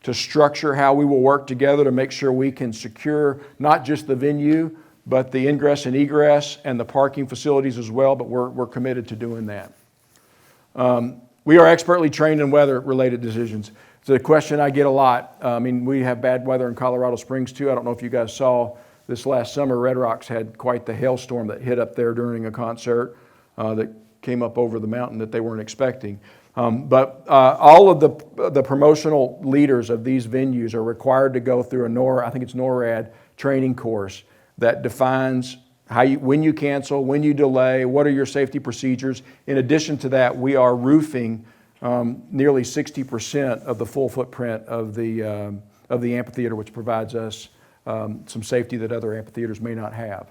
to structure how we will work together to make sure we can secure not just the venue, but the ingress and egress and the parking facilities as well, but we're committed to doing that. We are expertly trained in weather-related decisions. It's a question I get a lot. We have bad weather in Colorado Springs too. I don't know if you guys saw this last summer, Red Rocks had quite the hailstorm that hit up there during a concert that came up over the mountain that they weren't expecting. But all of the promotional leaders of these venues are required to go through a NORAD training course that defines when you cancel, when you delay, what are your safety procedures. In addition to that, we are roofing nearly 60% of the full footprint of the amphitheater, which provides us some safety that other amphitheaters may not have.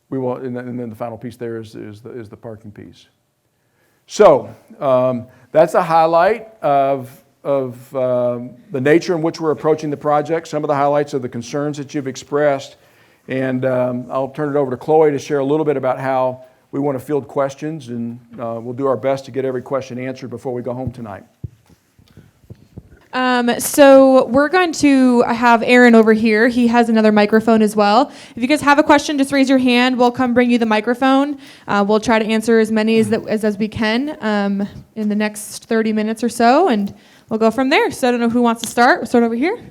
We will, and then the final piece there is the parking piece. So that's a highlight of the nature in which we're approaching the project, some of the highlights of the concerns that you've expressed, and I'll turn it over to Chloe to share a little bit about how we want to field questions, and we'll do our best to get every question answered before we go home tonight. So we're going to have Aaron over here. He has another microphone as well. If you guys have a question, just raise your hand. We'll come bring you the microphone. We'll try to answer as many as we can in the next 30 minutes or so, and we'll go from there. So I don't know who wants to start. We'll start over here.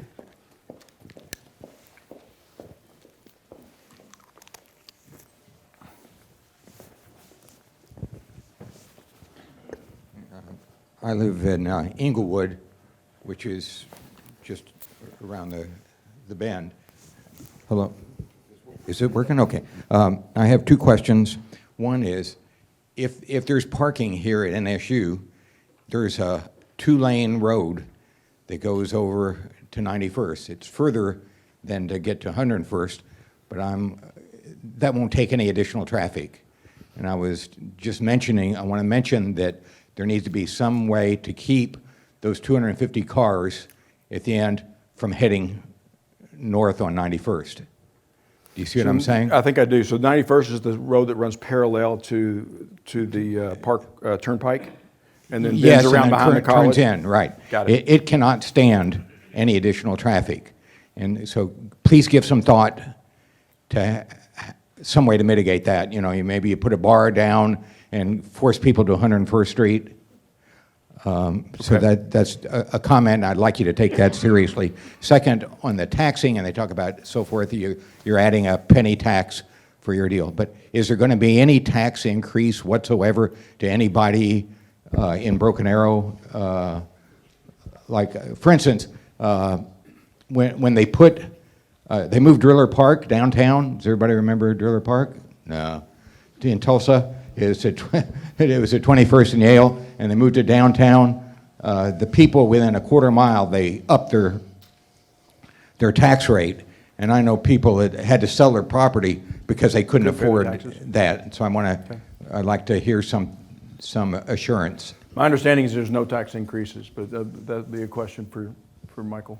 I live in Inglewood, which is just around the bend. Hello? Is it working? Okay. I have two questions. One is, if there's parking here at NSU, there's a 2-lane road that goes over to 91st. It's further than to get to 101st, but that won't take any additional traffic. And I was just mentioning, I want to mention that there needs to be some way to keep those 250 cars at the end from heading north on 91st. Do you see what I'm saying? I think I do. So 91st is the road that runs parallel to the park turnpike, and then bends around behind the college. Turns in, right. Got it. It cannot stand any additional traffic. And so please give some thought to some way to mitigate that. Maybe you put a bar down and force people to 101st Street. So Okay. that's a comment, and I'd like you to take that seriously. Second, on the taxing, and they talk about so forth, you're adding a penny tax for your deal. But is there going to be any tax increase whatsoever to anybody in Broken Arrow? Like, for instance, when they they moved Driller Park downtown. Does everybody remember Driller Park? No. In Tulsa, it was at 21st and Yale, and they moved it downtown. The people within a quarter mile, they upped their tax rate, and I know people that had to sell their property because they couldn't Couldn't pay the afford taxes. that. So I'd like to hear some assurance. My understanding is there's no tax increases, but that'd be a question for Michael.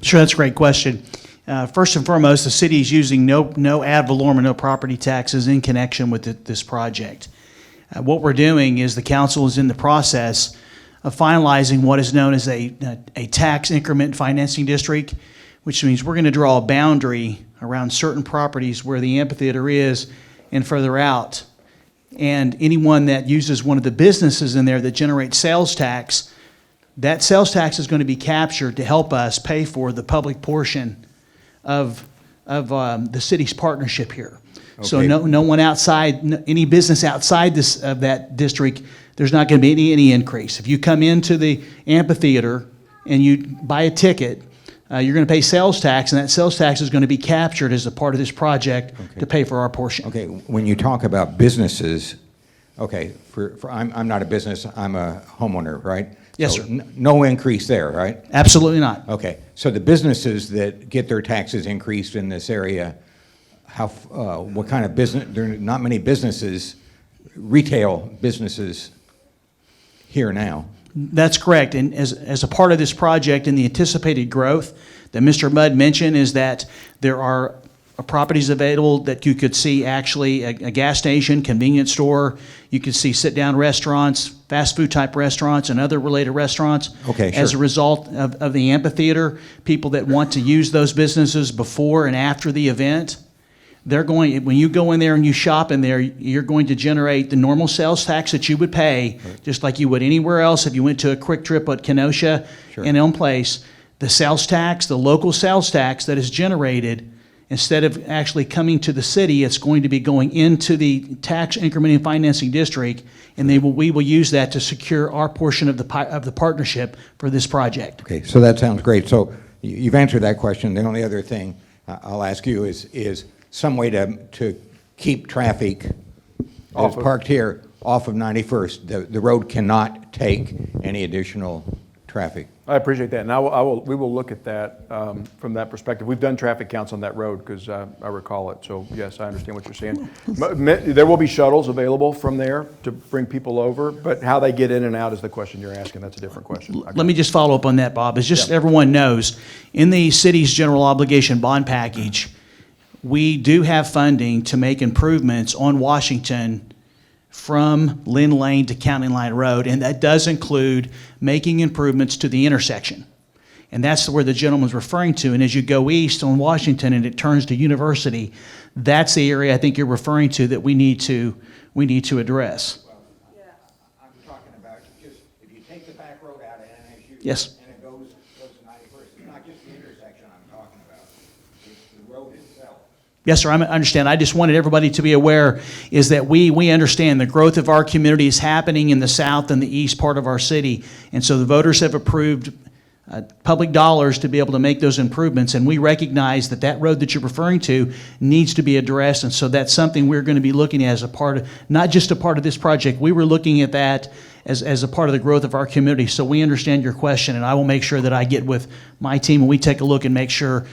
Sure, that's a great question. First and foremost, the city is using no ad valorem and no property taxes in connection with this project. What we're doing is the council is in the process of finalizing what is known as a tax increment financing district, which means we're going to draw a boundary around certain properties where the amphitheater is and further out. And anyone that uses one of the businesses in there that generates sales tax, that sales tax is going to be captured to help us pay for the public portion of the city's partnership here. So Okay. no one outside, any business outside of that district, there's not going to be any increase. If you come into the amphitheater and you buy a ticket, you're going to pay sales tax, and that sales tax is going to be captured as a part of this project to pay for our portion. Okay, when you talk about businesses, okay, I'm not a business, I'm a homeowner, right? Yes, So sir. No increase there, right? Absolutely not. Okay, so the businesses that get their taxes increased in this area, what kind of business, there are not many businesses, retail businesses here now. That's correct. And as a part of this project and the anticipated growth that Mr. Mudd mentioned is that there are properties available that you could see actually a gas station, convenience store. You could see sit-down restaurants, fast food type restaurants, and other related restaurants. Okay, As a sure. result of the amphitheater, people that want to use those businesses before and after the event, when you go in there and you shop in there, you're going to generate the normal sales tax that you would pay, just like you would anywhere else if you went to a Quick Trip at Kenosha Sure. and Elm Place. The sales tax, the local sales tax that is generated, instead of actually coming to the city, it's going to be going into the tax increment and financing district, and we will use that to secure our portion of the partnership for this project. Okay, so that sounds great. So you've answered that question. The only other thing I'll ask you is some way to keep traffic that's parked here off of 91st. The road cannot take any additional traffic. I appreciate that, and we will look at that from that perspective. We've done traffic counts on that road because I recall it. So yes, I understand what you're saying. There will be shuttles available from there to bring people over, but how they get in and out is the question you're asking. That's a different question. Let me just follow up on that, Bob. As just Yeah. everyone knows, in the city's general obligation bond package, we do have funding to make improvements on Washington from Lynn Lane to County Line Road, and that does include making improvements to the intersection. And that's where the gentleman's referring to. And as you go east on Washington and it turns to University, that's the area I think you're referring to that we need to address. I'm talking about just, if you take the back road out of NSU. Yes. And it goes to 91st, it's not just the intersection I'm talking about, it's the road itself. Yes, sir, I understand. I just wanted everybody to be aware is that we understand the growth of our community is happening in the south and the east part of our city. And so the voters have approved public dollars to be able to make those improvements. And we recognize that that road that you're referring to needs to be addressed. And so that's something we're going to be looking at as a part of, not just a part of this project. We were looking at that as a part of the growth of our community. So we understand your question, and I will make sure that I get with my team and we take a look and make sure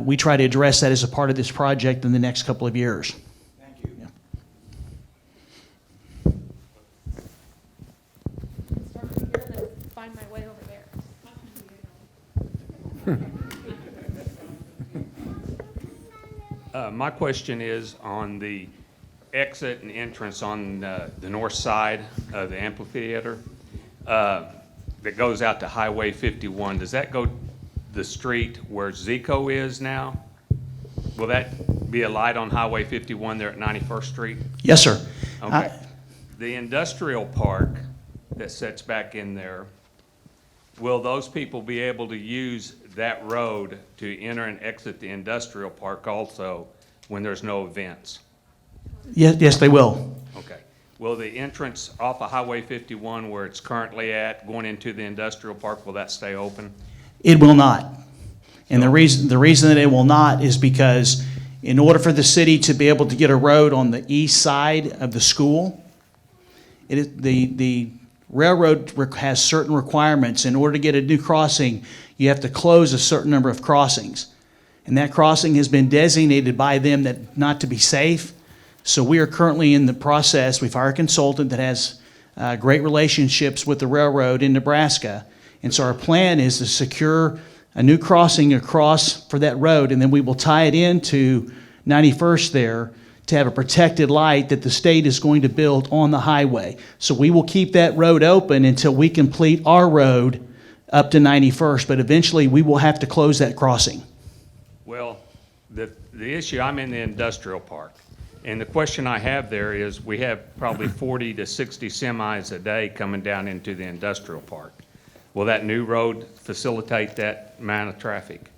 we try to address that as a part of this project in the next couple of years. Thank you. Start from here and then find my way over there. My question is on the exit and entrance on the north side of the amphitheater that goes out to Highway 51. Does that go the street where Zico is now? Will that be a light on Highway 51 there at 91st Street? Yes, sir. Okay. The industrial park that sets back in there, will those people be able to use that road to enter and exit the industrial park also when there's no events? Yes, they will. Okay. Will the entrance off of Highway 51 where it's currently at, going into the industrial park, will that stay open? It will not. And the reason that it will not is because in order for the city to be able to get a road on the east side of the school, the railroad has certain requirements. In order to get a new crossing, you have to close a certain number of crossings. And that crossing has been designated by them that not to be safe. So we are currently in the process. We've hired a consultant that has great relationships with the railroad in Nebraska. And so our plan is to secure a new crossing across for that road, and then we will tie it into 91st there to have a protected light that the state is going to build on the highway. So we will keep that road open until we complete our road up to 91st, but eventually we will have to close that crossing. Well, the issue, I'm in the industrial park, and the question I have there is we have probably 40 to 60 semis a day coming down into the industrial park. Will that new road facilitate that amount of traffic?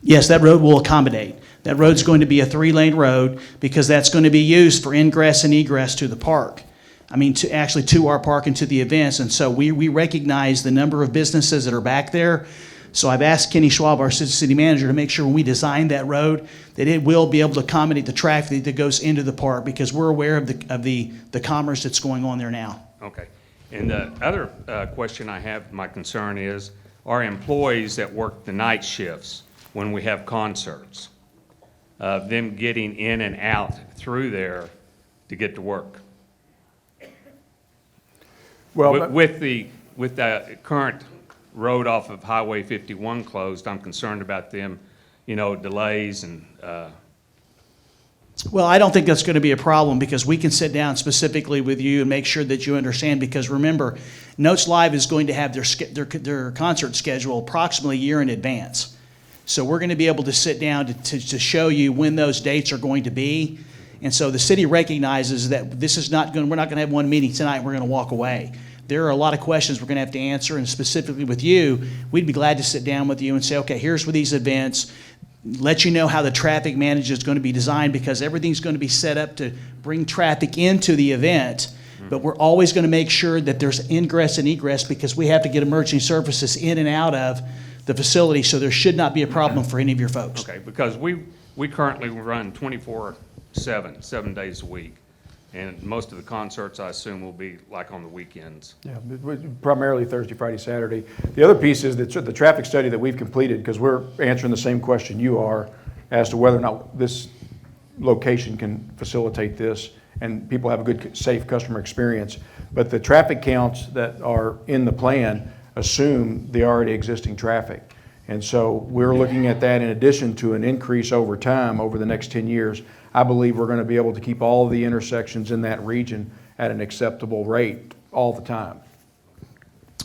Yes, that road will accommodate. That road's going to be a 3-lane road because that's going to be used for ingress and egress to the park. I mean, to our park and to the events. And so we recognize the number of businesses that are back there. So I've asked Kenny Schwab, our city manager, to make sure when we design that road that it will be able to accommodate the traffic that goes into the park because we're aware of the commerce that's going on there now. Okay. And the other question I have, my concern is, our employees that work the night shifts when we have concerts, them getting in and out through there to get to work. Well, With the current road off of Highway 51 closed, I'm concerned about them, delays and, Well, I don't think that's going to be a problem because we can sit down specifically with you and make sure that you understand. Because remember, Notes Live is going to have their concert schedule approximately a year in advance. So we're going to be able to sit down to show you when those dates are going to be. And so the city recognizes that this is not going. We're not going to have one meeting tonight and we're going to walk away. There are a lot of questions we're going to have to answer, and specifically with you, we'd be glad to sit down with you and say, okay, here's what these events. Let you know how the traffic management is going to be designed because everything's going to be set up to bring traffic into the event. But we're always going to make sure that there's ingress and egress because we have to get emergency services in and out of the facility. So there should not be a problem for any of your folks. okay, because we currently run 24/7, 7 days a week. And most of the concerts, I assume, will be like on the weekends. yeah, primarily Thursday, Friday, Saturday. The other piece is that the traffic study that we've completed, because we're answering the same question you are as to whether or not this location can facilitate this and people have a good, safe customer experience. But the traffic counts that are in the plan assume the already existing traffic. And so we're looking at that in addition to an increase over time over the next 10 years. I believe we're going to be able to keep all of the intersections in that region at an acceptable rate all the time.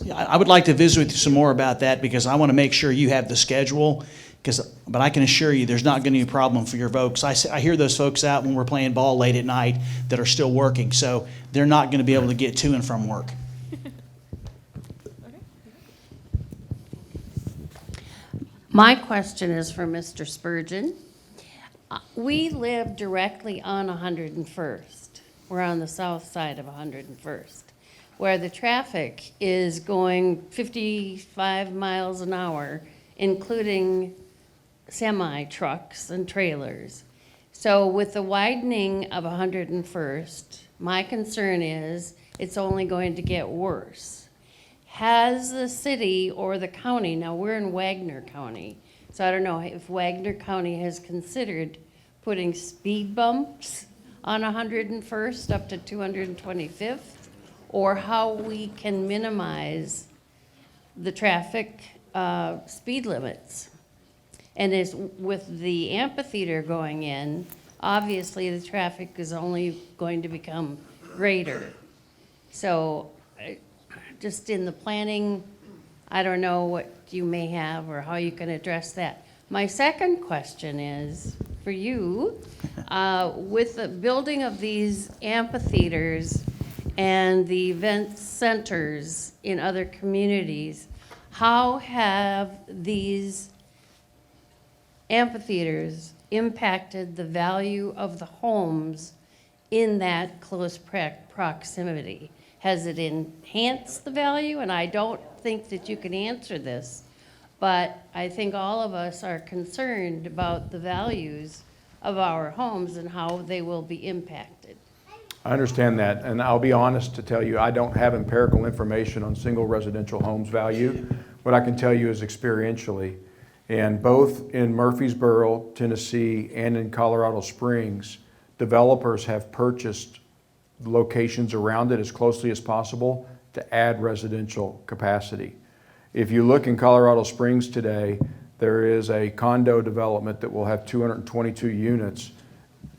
Yeah, I would like to visit with you some more about that because I want to make sure you have the schedule. But I can assure you there's not going to be a problem for your folks. I hear those folks out when we're playing ball late at night that are still working. So they're not going to be able to get to and from work. My question is for Mr. Spurgeon. We live directly on 101st. We're on the south side of 101st, where the traffic is going 55 miles an hour, including semi-trucks and trailers. So with the widening of 101st, my concern is it's only going to get worse. Has the city or the county, now we're in Wagner County, so I don't know if Wagner County has considered putting speed bumps on 101st up to 225th, or how we can minimize the traffic speed limits. And as with the amphitheater going in, obviously the traffic is only going to become greater. So just in the planning, I don't know what you may have or how you can address that. My second question is for you, with the building of these amphitheaters and the event centers in other communities, how have these amphitheaters impacted the value of the homes in that close proximity? Has it enhanced the value? And I don't think that you can answer this, but I think all of us are concerned about the values of our homes and how they will be impacted. I understand that, and I'll be honest to tell you, I don't have empirical information on single residential homes value. What I can tell you is experientially, and both in Murfreesboro, Tennessee, and in Colorado Springs, developers have purchased locations around it as closely as possible to add residential capacity. If you look in Colorado Springs today, there is a condo development that will have 222 units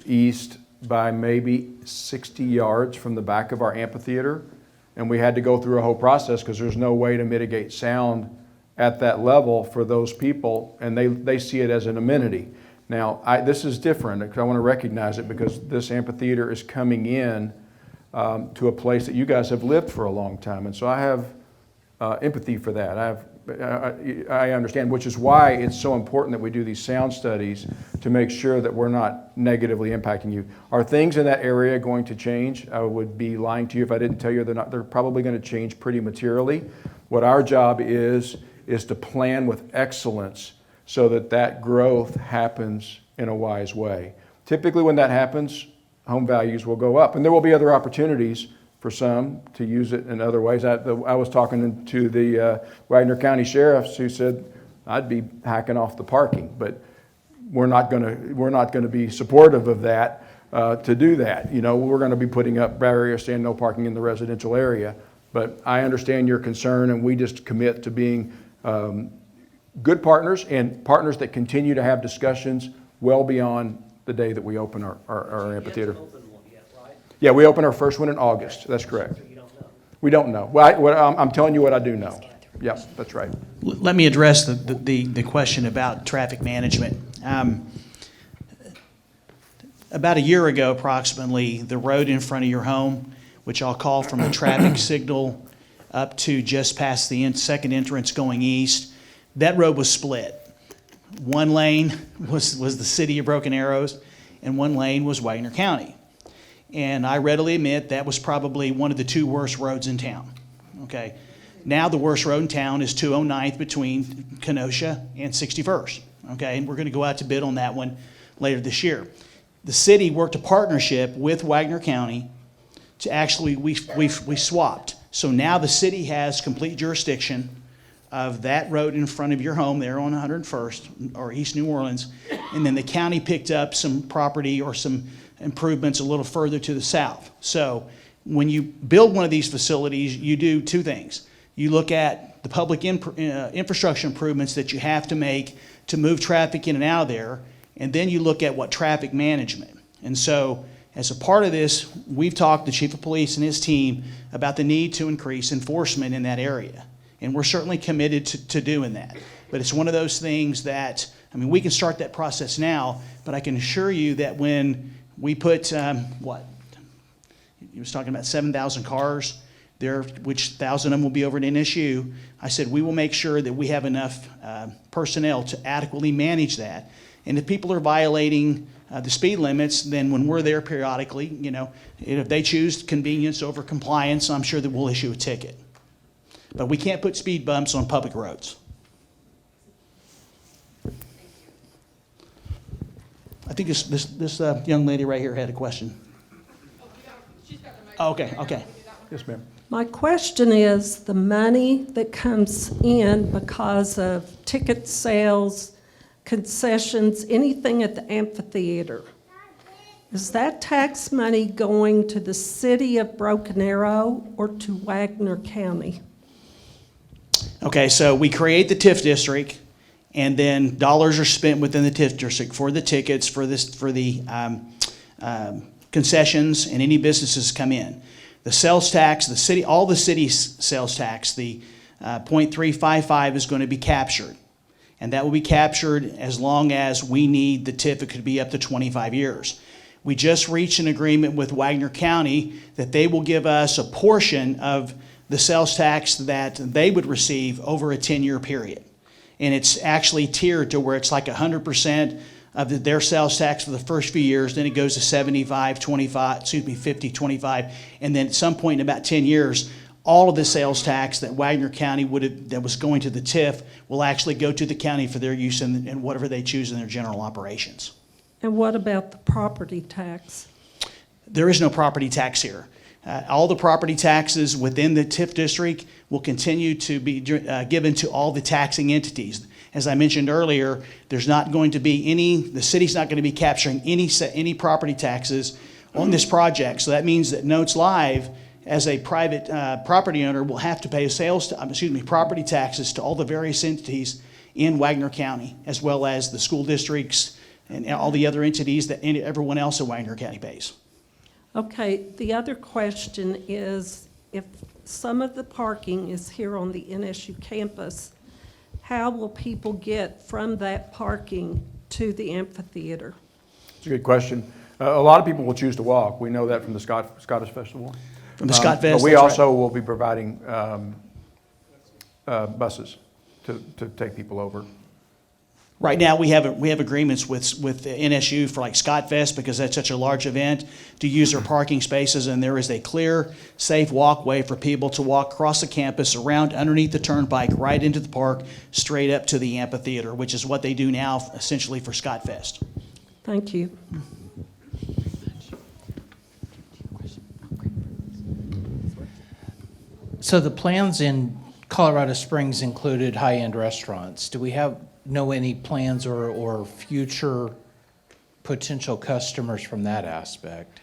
east by maybe 60 yards from the back of our amphitheater. And we had to go through a whole process because there's no way to mitigate sound at that level for those people, and they see it as an amenity. Now, this is different. I want to recognize it because this amphitheater is coming in to a place that you guys have lived for a long time. And so I have empathy for that. I understand, which is why it's so important that we do these sound studies to make sure that we're not negatively impacting you. Are things in that area going to change? I would be lying to you if I didn't tell you they're not. They're probably going to change pretty materially. What our job is to plan with excellence so that that growth happens in a wise way. Typically when that happens, home values will go up, and there will be other opportunities for some to use it in other ways. I was talking to the Wagner County sheriffs who said I'd be hacking off the parking, but we're not going to be supportive of that to do that. You know, we're going to be putting up barriers saying no parking in the residential area. But I understand your concern, and we just commit to being good partners and partners that continue to have discussions well beyond the day that we open our amphitheater. Yeah, we open our first one in August. That's correct. We don't know. Well, I'm telling you what I do know. Yes, that's right. Let me address the question about traffic management. About a year ago, approximately, the road in front of your home, which I'll call from the traffic signal up to just past the second entrance going east, that road was split. One lane was the city of Broken Arrows, and one lane was Wagner County. And I readily admit that was probably one of the two worst roads in town. Okay. Now the worst road in town is 209th between Kenosha and 61st. Okay, and we're going to go out to bid on that one later this year. The city worked a partnership with Wagner County to actually, we swapped. So now the city has complete jurisdiction of that road in front of your home there on 101st or East New Orleans, and then the county picked up some property or some improvements a little further to the south. So when you build one of these facilities, you do two things. You look at the public infrastructure improvements that you have to make to move traffic in and out of there, and then you look at what traffic management. And so as a part of this, we've talked to the chief of police and his team about the need to increase enforcement in that area. And we're certainly committed to doing that. But it's one of those things that, I mean, we can start that process now, but I can assure you that when we put, he was talking about 7,000 cars there, which 1,000 of them will be over at NSU. I said, we will make sure that we have enough personnel to adequately manage that. And if people are violating the speed limits, then when we're there periodically, you know, if they choose convenience over compliance, I'm sure that we'll issue a ticket. But we can't put speed bumps on public roads. I think this young lady right here had a question. Oh, okay. Yes, ma'am. My question is, the money that comes in because of ticket sales, concessions, anything at the amphitheater, is that tax money going to the city of Broken Arrow or to Wagner County? Okay, so we create the TIF district, and then dollars are spent within the TIF district for the tickets, for the concessions, and any businesses come in. The sales tax, all the city's sales tax, the 0.355 is going to be captured. And that will be captured as long as we need the TIF. It could be up to 25 years. We just reached an agreement with Wagner County that they will give us a portion of the sales tax that they would receive over a 10-year period. And it's actually tiered to where it's like 100% of their sales tax for the first few years, then it goes to 75, 25, 50, 25, and then at some point in about 10 years, all of the sales tax that Wagner County that was going to the TIF will actually go to the county for their use in whatever they choose in their general operations. And what about the property tax? There is no property tax here. All the property taxes within the TIF district will continue to be given to all the taxing entities. As I mentioned earlier, there's not going to be the city's not going to be capturing any property taxes on this project. So that means that Notes Live, as a private property owner, will have to pay property taxes to all the various entities in Wagner County, as well as the school districts and all the other entities that everyone else in Wagner County pays. Okay, the other question is, if some of the parking is here on the NSU campus, how will people get from that parking to the amphitheater? It's a good question. A lot of people will choose to walk. We know that from the Scottish Festival. From the Scott Fest, But we that's right. also will be providing buses to take people over. Right now, we have agreements with NSU for like Scott Fest, because that's such a large event, to use their parking spaces, and there is a clear, safe walkway for people to walk across the campus, around underneath the turnpike, right into the park, straight up to the amphitheater, which is what they do now essentially for Scott Fest. Thank you. So the plans in Colorado Springs included high-end restaurants. Do we know any plans or future potential customers from that aspect?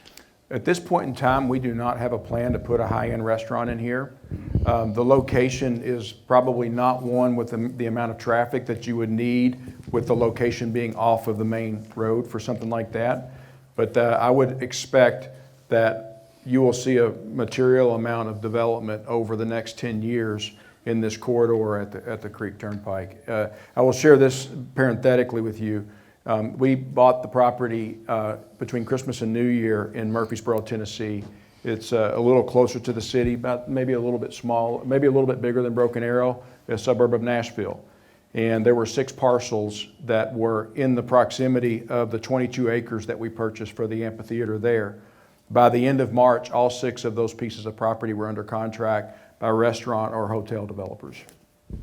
At this point in time, we do not have a plan to put a high-end restaurant in here. The location is probably not one with the amount of traffic that you would need, with the location being off of the main road for something like that. But I would expect that you will see a material amount of development over the next 10 years in this corridor at the Creek Turnpike. I will share this parenthetically with you. We bought the property between Christmas and New Year in Murfreesboro, Tennessee. It's a little closer to the city, about maybe a little bit small, maybe a little bit bigger than Broken Arrow, a suburb of Nashville. And there were 6 parcels that were in the proximity of the 22 acres that we purchased for the amphitheater there. By the end of March, all 6 of those pieces of property were under contract by restaurant or hotel developers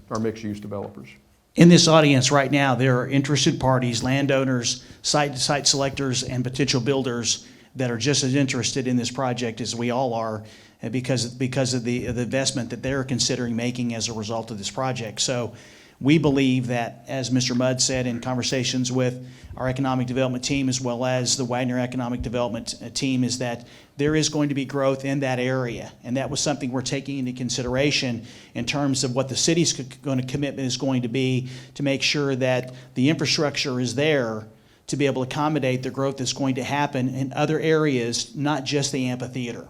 or mixed-use developers. In this audience right now, there are interested parties, landowners, site selectors, and potential builders that are just as interested in this project as we all are, because of the investment that they're considering making as a result of this project. So we believe that, as Mr. Mudd said in conversations with our economic development team as well as the Wagner economic development team, is that there is going to be growth in that area. And that was something we're taking into consideration in terms of what the city's commitment is going to be, to make sure that the infrastructure is there to be able to accommodate the growth that's going to happen in other areas, not just the amphitheater.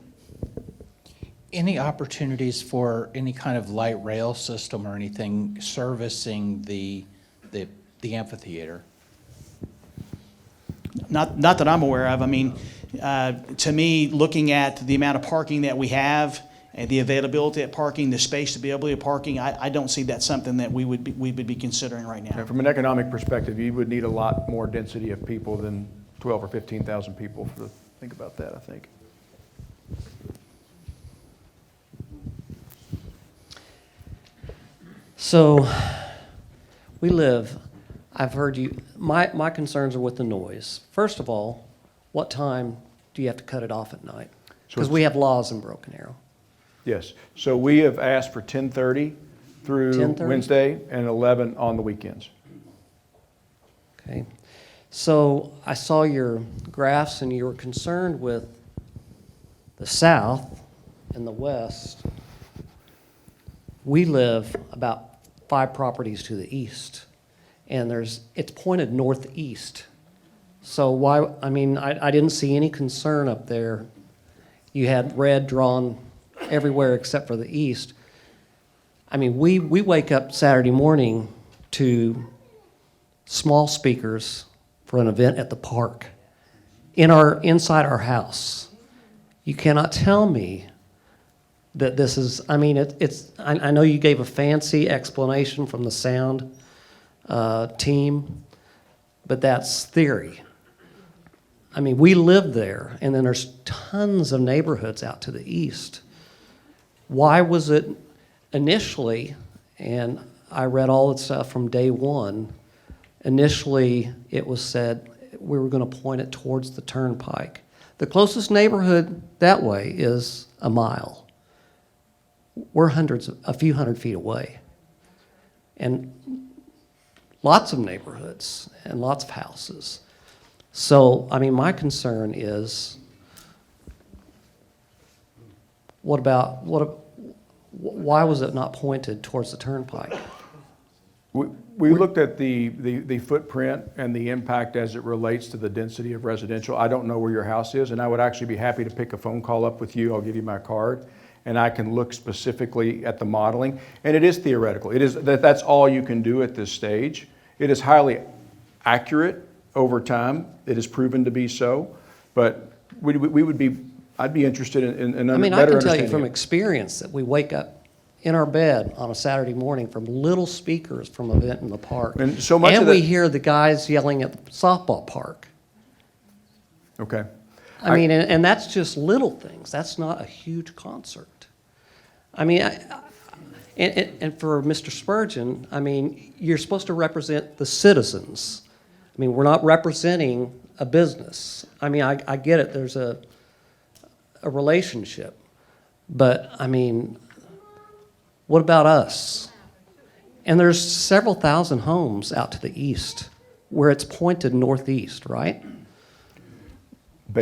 Any opportunities for any kind of light rail system or anything servicing the amphitheater? Not that I'm aware of. I mean, to me, looking at the amount of parking that we have and the availability of parking, the space to be able to parking, I don't see that something that we would be considering right now. And from an economic perspective, you would need a lot more density of people than 12 or 15,000 people to think about that, I think. So, I've heard you, my concerns are with the noise. First of all, what time do you have to cut it off at night? Because we have laws in Broken Arrow. Yes. So we have asked for 10:30 through 10:30? Wednesday and 11 on the weekends. Okay. So I saw your graphs and you were concerned with the south and the west. We live about 5 properties to the east, and it's pointed northeast. So why, I didn't see any concern up there. You had red drawn everywhere except for the east. We wake up Saturday morning to small speakers for an event at the park. inside our house. You cannot tell me that this is, I mean, I know you gave a fancy explanation from the sound team, but that's theory. I mean, we live there, and then there's tons of neighborhoods out to the east. Why was it initially, and I read all the stuff from day one, initially it was said we were going to point it towards the turnpike. The closest neighborhood that way is a mile. We're a few hundred feet away. And lots of neighborhoods and lots of houses. So, I mean, my concern is, why was it not pointed towards the turnpike? We looked at the footprint and the impact as it relates to the density of residential. I don't know where your house is, and I would actually be happy to pick a phone call up with you. I'll give you my card, and I can look specifically at the modeling. And it is theoretical. That's all you can do at this stage. It is highly accurate over time. It is proven to be so, but I'd be interested in better understanding. I mean, I can tell you from experience that we wake up in our bed on a Saturday morning from little speakers from an event in the park. And so much of we that- hear the guys yelling at the softball park. Okay. I mean, and that's just little things. That's not a huge concert. I mean, and for Mr. Spurgeon, I mean, you're supposed to represent the citizens. I mean, we're not representing a business. I mean, I get it. There's a relationship. But, I mean, what about us? And there's several thousand homes out to the east where it's pointed northeast, right?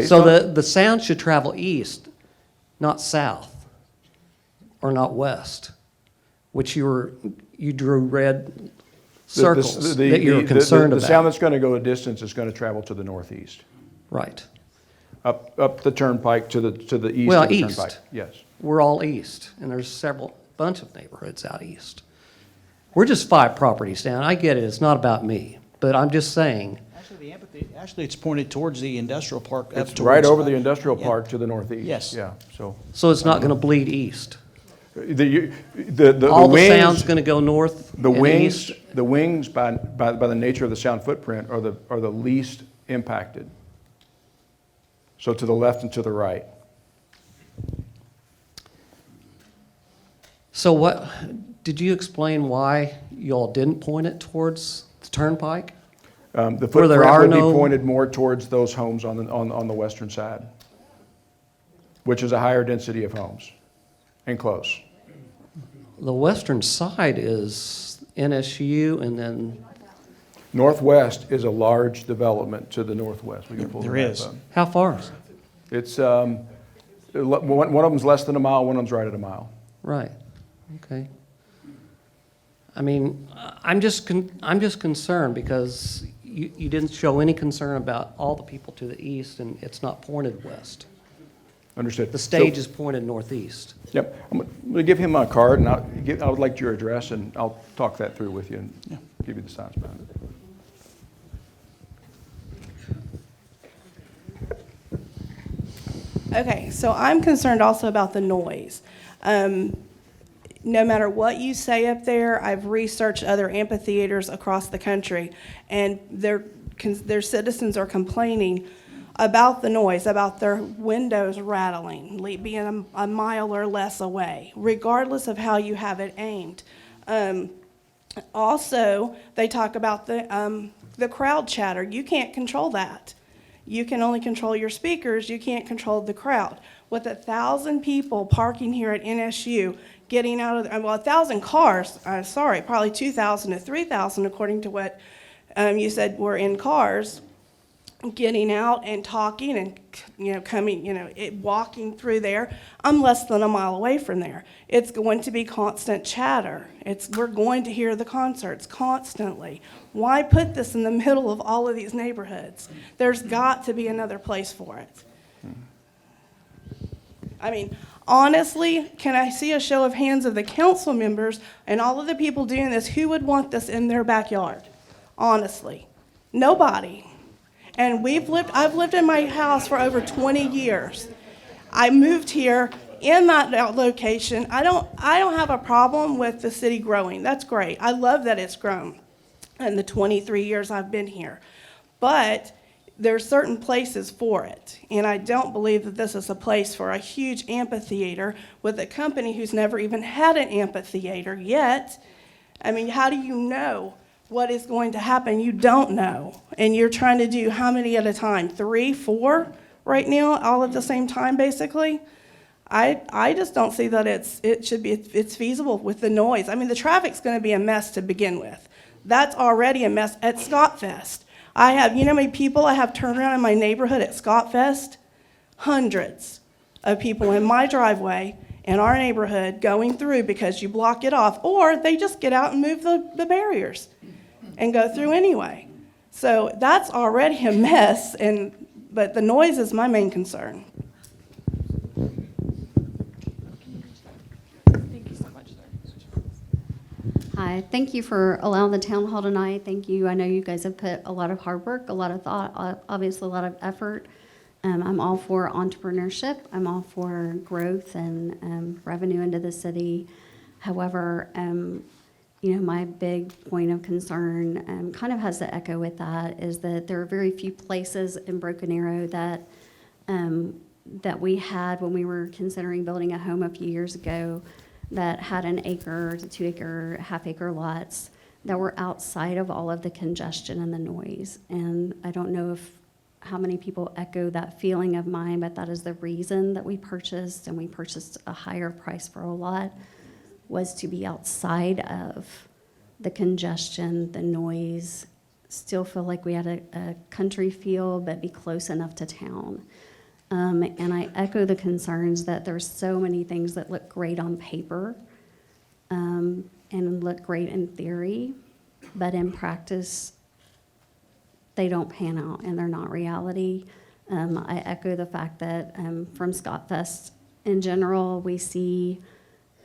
So the sound should travel east, not south, or not west, which you drew red circles that you were concerned about. The sound that's going to go a distance is going to travel to the northeast, Right. up the turnpike to the east Well, of the east. turnpike. Yes. We're all east, and there's bunch of neighborhoods out east. We're just 5 properties down. I get it. It's not about me, but I'm just saying. Actually, it's pointed towards the industrial park. up It's towards- right over the industrial Yeah. park to the northeast. Yes. Yeah, so. So it's not going to bleed east. The All the wings, sound's going to go north the and wings, east. the wings by the nature of the sound footprint are the least impacted. So to the left and to the right. So what, did you explain why y'all didn't point it towards the turnpike? The Where footprint there are would be no- pointed more towards those homes on the western side, which is a higher density of homes and close. The western side is NSU, and then Northwest is a large development to the northwest. We can pull the There map is. up. how far? It's, one of them's less than a mile, one of them's right at a mile. Right, okay. I mean, I'm just concerned because you didn't show any concern about all the people to the east, and it's not pointed west. Understood. The stage is pointed northeast. Yep. I'm going to give him my card, and I would like your address, and I'll talk that through with you and give you the science behind it. Okay, so I'm concerned also about the noise. No matter what you say up there, I've researched other amphitheaters across the country, and their citizens are complaining about the noise, about their windows rattling, being a mile or less away, regardless of how you have it aimed. Also, they talk about the crowd chatter. You can't control that. You can only control your speakers. You can't control the crowd. With 1,000 people parking here at NSU, getting out of, 1,000 cars, probably 2,000 to 3,000 according to what you said were in cars, getting out and talking and, coming, walking through there. I'm less than a mile away from there. It's going to be constant chatter. We're going to hear the concerts constantly. Why put this in the middle of all of these neighborhoods? There's got to be another place for it. I mean, honestly, can I see a show of hands of the council members and all of the people doing this, who would want this in their backyard? Honestly, nobody. And I've lived in my house for over 20 years. I moved here in that location. I don't have a problem with the city growing. That's great. I love that it's grown in the 23 years I've been here. But there's certain places for it. And I don't believe that this is a place for a huge amphitheater with a company who's never even had an amphitheater yet. I mean, how do you know what is going to happen? You don't know. And you're trying to do how many at a time? 3, 4 right now, all at the same time, basically? I just don't see that it's feasible with the noise. I mean, the traffic's going to be a mess to begin with. That's already a mess at Scottfest. You know how many people I have turned around in my neighborhood at Scottfest? Hundreds of people in my driveway in our neighborhood going through because you block it off, or they just get out and move the barriers and go through anyway. So that's already a mess, but the noise is my main concern. Thank you so much, sir. Hi, thank you for allowing the town hall tonight. Thank you. I know you guys have put a lot of hard work, a lot of thought, obviously a lot of effort. I'm all for entrepreneurship. I'm all for growth and revenue into the city. However, my big point of concern kind of has to echo with that, is that there are very few places in Broken Arrow that we had when we were considering building a home a few years ago that had 1 acre to 2 acre, half-acre lots that were outside of all of the congestion and the noise. And I don't know how many people echo that feeling of mine, but that is the reason that we purchased, and we purchased a higher price for a lot, was to be outside of the congestion, the noise, still feel like we had a country feel, but be close enough to town. And I echo the concerns that there's so many things that look great on paper and look great in theory, but in practice, they don't pan out and they're not reality. I echo the fact that from Scottfest in general, we see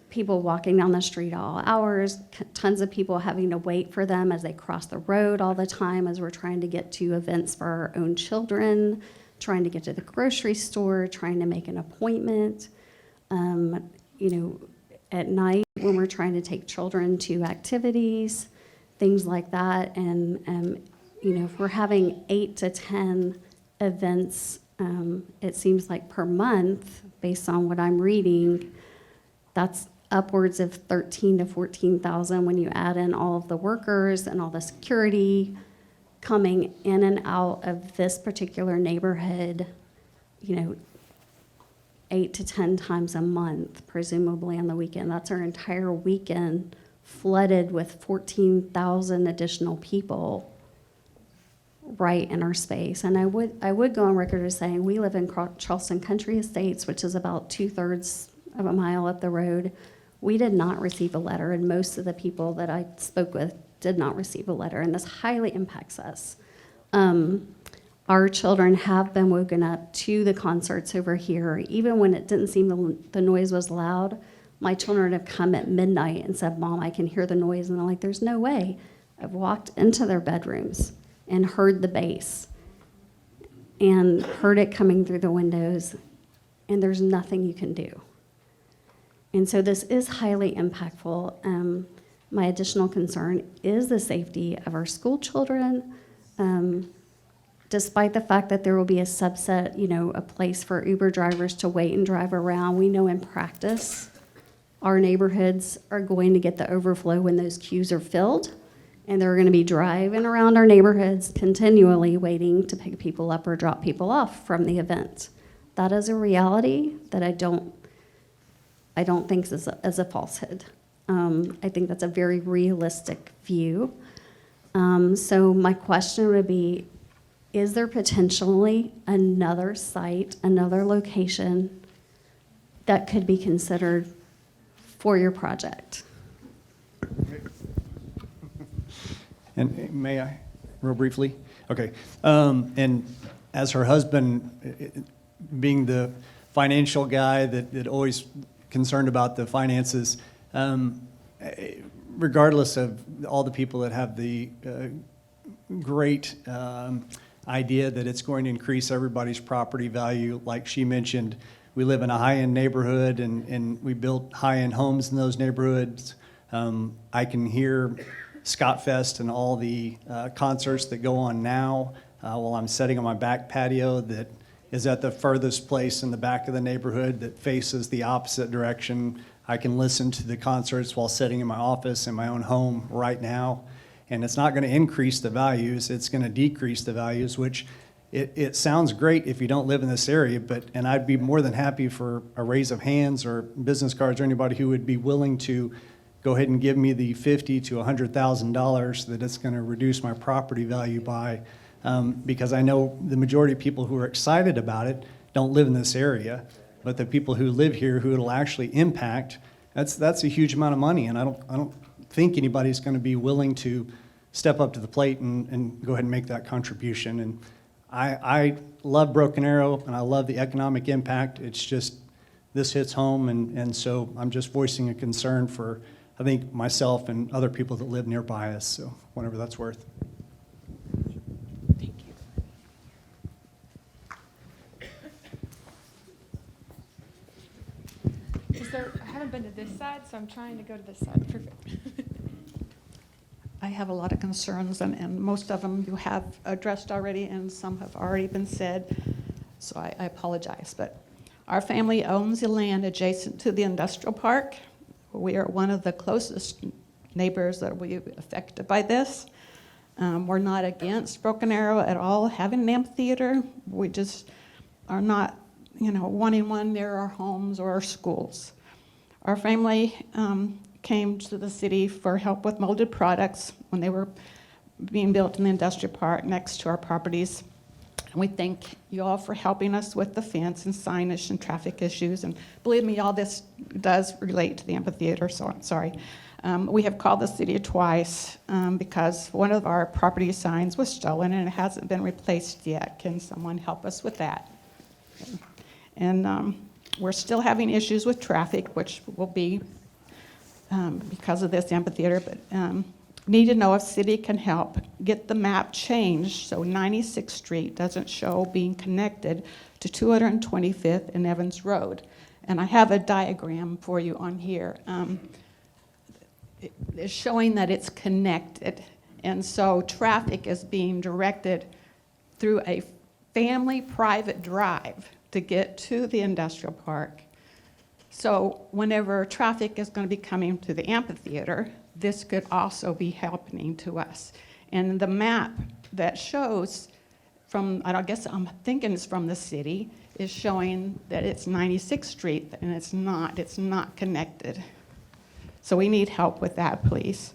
people walking down the street all hours, tons of people having to wait for them as they cross the road all the time as we're trying to get to events for our own children, trying to get to the grocery store, trying to make an appointment. At night when we're trying to take children to activities, things like that. And if we're having 8 to 10 events, it seems like per month, based on what I'm reading, that's upwards of 13 to 14,000 when you add in all of the workers and all the security coming in and out of this particular neighborhood, 8 to 10 times a month, presumably on the weekend. That's our entire weekend flooded with 14,000 additional people right in our space. And I would go on record as saying we live in Charleston Country Estates, which is about 2/3 of a mile up the road. We did not receive a letter, and most of the people that I spoke with did not receive a letter, and this highly impacts us. Our children have been woken up to the concerts over here, even when it didn't seem the noise was loud. My children have come at midnight and said, "Mom, I can hear the noise," and I'm like, "There's no way." I've walked into their bedrooms and heard the bass and heard it coming through the windows, and there's nothing you can do. And so this is highly impactful. My additional concern is the safety of our school children, despite the fact that there will be a subset, a place for Uber drivers to wait and drive around. We know in practice, our neighborhoods are going to get the overflow when those queues are filled, and they're going to be driving around our neighborhoods continually waiting to pick people up or drop people off from the event. That is a reality that I don't think is a falsehood. I think that's a very realistic view. So my question would be, is there potentially another site, another location that could be considered for your project? And may I, real briefly? Okay. And as her husband, being the financial guy that always concerned about the finances, regardless of all the people that have the great idea that it's going to increase everybody's property value. Like she mentioned, we live in a high-end neighborhood, and we built high-end homes in those neighborhoods. I can hear Scott Fest and all the concerts that go on now while I'm sitting on my back patio that is at the furthest place in the back of the neighborhood that faces the opposite direction. I can listen to the concerts while sitting in my office in my own home right now. And it's not going to increase the values, it's going to decrease the values, which it sounds great if you don't live in this area, and I'd be more than happy for a raise of hands or business cards or anybody who would be willing to go ahead and give me the $50,000 to $100,000 that it's going to reduce my property value by, because I know the majority of people who are excited about it don't live in this area, but the people who live here who it'll actually impact, that's a huge amount of money, and I don't think anybody's going to be willing to step up to the plate and go ahead and make that contribution. And I love Broken Arrow, and I love the economic impact. It's just, this hits home, and so I'm just voicing a concern for, I think, myself and other people that live nearby us, so whatever that's worth. Thank you. I haven't been to this side, so I'm trying to go to this side. Perfect. I have a lot of concerns, and most of them you have addressed already, and some have already been said, so I apologize. But our family owns the land adjacent to the industrial park. We are one of the closest neighbors that will be affected by this. We're not against Broken Arrow at all having an amphitheater. We just are not, wanting one near our homes or our schools. Our family came to the city for help with molded products when they were being built in the industrial park next to our properties. And we thank you all for helping us with the fence and signage and traffic issues. And believe me, all this does relate to the amphitheater, so I'm sorry. We have called the city twice because one of our property signs was stolen and it hasn't been replaced yet. Can someone help us with that? And we're still having issues with traffic, which will be because of this amphitheater, but need to know if city can help get the map changed so 96th Street doesn't show being connected to 225th and Evans Road. And I have a diagram for you on here. It's showing that it's connected. And so traffic is being directed through a family private drive to get to the industrial park. So whenever traffic is going to be coming to the amphitheater, this could also be happening to us. And the map that shows from, I guess I'm thinking it's from the city, is showing that it's 96th Street, and it's not connected. So we need help with that, please.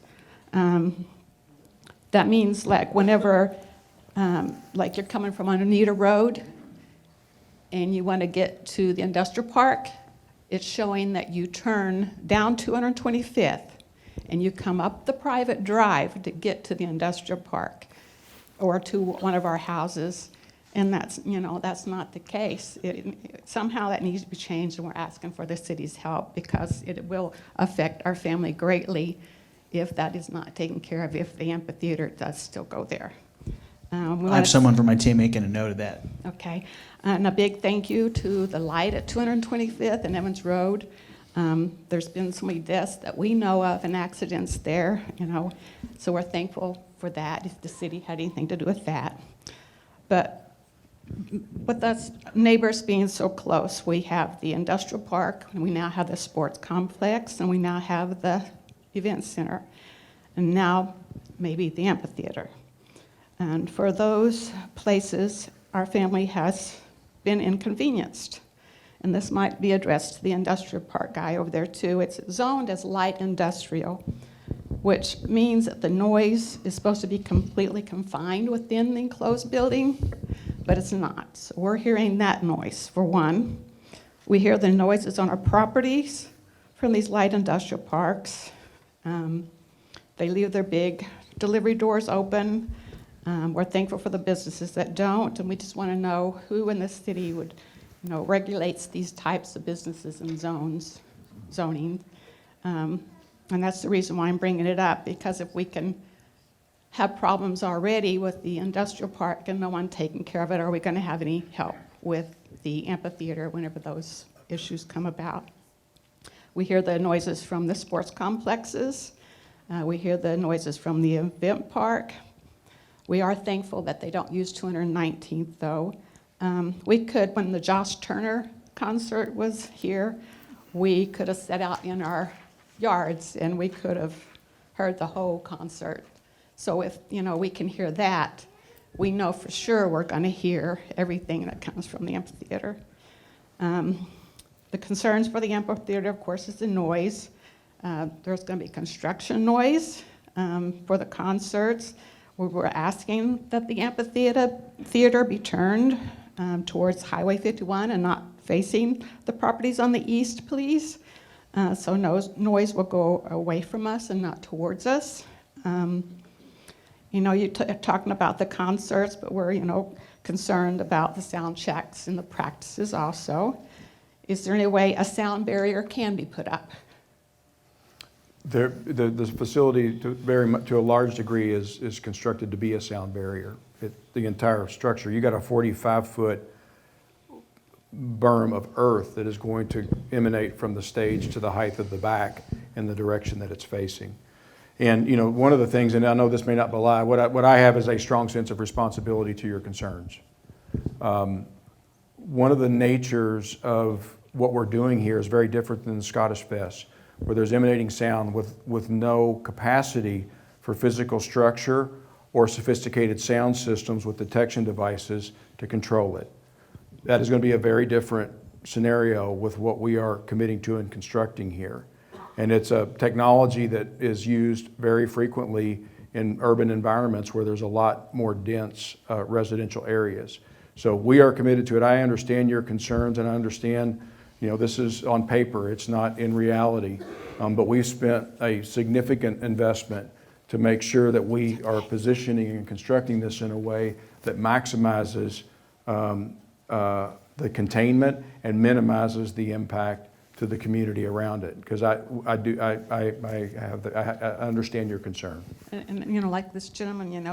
That means like whenever, like you're coming from Oneida Road, and you want to get to the industrial park, it's showing that you turn down 225th and you come up the private drive to get to the industrial park or to one of our houses. And that's not the case. Somehow that needs to be changed, and we're asking for the city's help because it will affect our family greatly if that is not taken care of, if the amphitheater does still go there. I have someone from my team making a note of that. Okay. And a big thank you to the light at 225th and Evans Road. There's been so many deaths that we know of and accidents there, so we're thankful for that, if the city had anything to do with that. But with us neighbors being so close, we have the industrial park, and we now have the sports complex, and we now have the event center, and now maybe the amphitheater. And for those places, our family has been inconvenienced. And this might be addressed to the industrial park guy over there too. It's zoned as light industrial, which means that the noise is supposed to be completely confined within the enclosed building, but it's not. So we're hearing that noise, for one. We hear the noises on our properties from these light industrial parks. They leave their big delivery doors open. We're thankful for the businesses that don't, and we just want to know who in the city would, regulates these types of businesses and zoning. And that's the reason why I'm bringing it up, because if we can have problems already with the industrial park and no one taking care of it. Are we going to have any help with the amphitheater whenever those issues come about? We hear the noises from the sports complexes. We hear the noises from the event park. We are thankful that they don't use 219th, though. We could, when the Josh Turner concert was here, we could have sat out in our yards and we could have heard the whole concert. So if, we can hear that, we know for sure we're going to hear everything that comes from the amphitheater. The concerns for the amphitheater, of course, is the noise. There's going to be construction noise for the concerts. We were asking that the amphitheater be turned towards Highway 51 and not facing the properties on the east, please. So noise will go away from us and not towards us. You're talking about the concerts, but we're, concerned about the sound checks and the practices also. Is there any way a sound barrier can be put up? The facility, to a large degree, is constructed to be a sound barrier. The entire structure, you got a 45-foot berm of earth that is going to emanate from the stage to the height of the back in the direction that it's facing. And one of the things, and I know this may not belie, what I have is a strong sense of responsibility to your concerns. One of the natures of what we're doing here is very different than the Scottish Fest, where there's emanating sound with no capacity for physical structure or sophisticated sound systems with detection devices to control it. That is going to be a very different scenario with what we are committing to and constructing here. And it's a technology that is used very frequently in urban environments where there's a lot more dense residential areas. So we are committed to it. I understand your concerns, and I understand, this is on paper, it's not in reality. But we've spent a significant investment to make sure that we are positioning and constructing this in a way that maximizes the containment and minimizes the impact to the community around it. Because I understand your concern. And like this gentleman,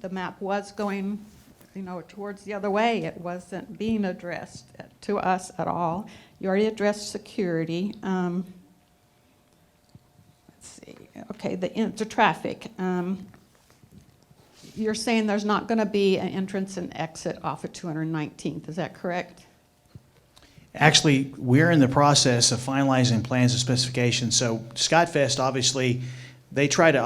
the map was going, towards the other way. It wasn't being addressed to us at all. You already addressed security. Let's see. Okay, the traffic. You're saying there's not going to be an entrance and exit off of 219th. Is that correct? Actually, we're in the process of finalizing plans and specifications. So Scott Fest, obviously, they try to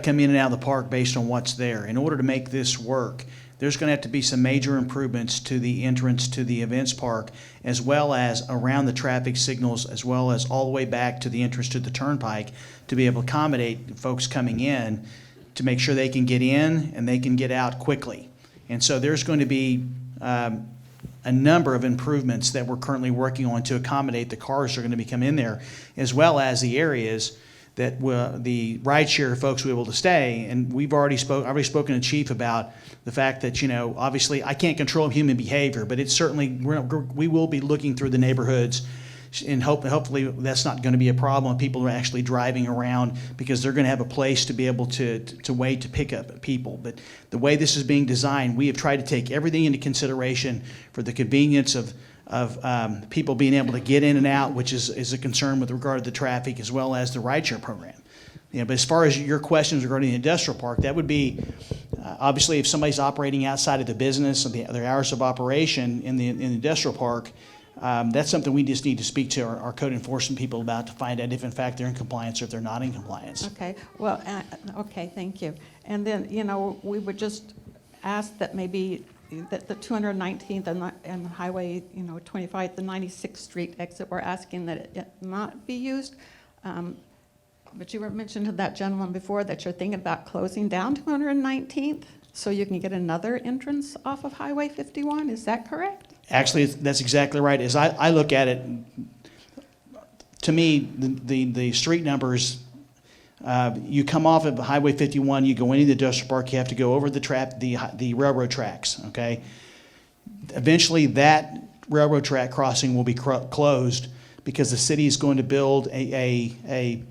come in and out of the park based on what's there. In order to make this work, there's going to have to be some major improvements to the entrance to the events park, as well as around the traffic signals, as well as all the way back to the entrance to the turnpike, to be able to accommodate folks coming in to make sure they can get in and they can get out quickly. And so there's going to be a number of improvements that we're currently working on to accommodate the cars that are going to be coming in there, as well as the areas that the rideshare folks will be able to stay. And we've already spoken to Chief about the fact that, obviously I can't control human behavior, but it's certainly, we will be looking through the neighborhoods, and hopefully that's not going to be a problem when people are actually driving around, because they're going to have a place to be able to wait to pick up people. But the way this is being designed, we have tried to take everything into consideration for the convenience of people being able to get in and out, which is a concern with regard to the traffic, as well as the rideshare program. But as far as your questions regarding the industrial park, that would be obviously if somebody's operating outside of the business of their hours of operation in the industrial park. That's something we just need to speak to our code enforcement people about to find out if in fact they're in compliance or if they're not in compliance. Okay, well, okay, thank you. And then, we would just ask that maybe that the 219th and Highway, 25th, the 96th Street exit, we're asking that it not be used. But you were mentioning to that gentleman before that you're thinking about closing down 219th so you can get another entrance off of Highway 51. Is that correct? Actually, that's exactly right. As I look at it, to me, the street numbers, you come off of Highway 51, you go into the industrial park, you have to go over the railroad tracks, okay? Eventually, that railroad track crossing will be closed because the city is going to build a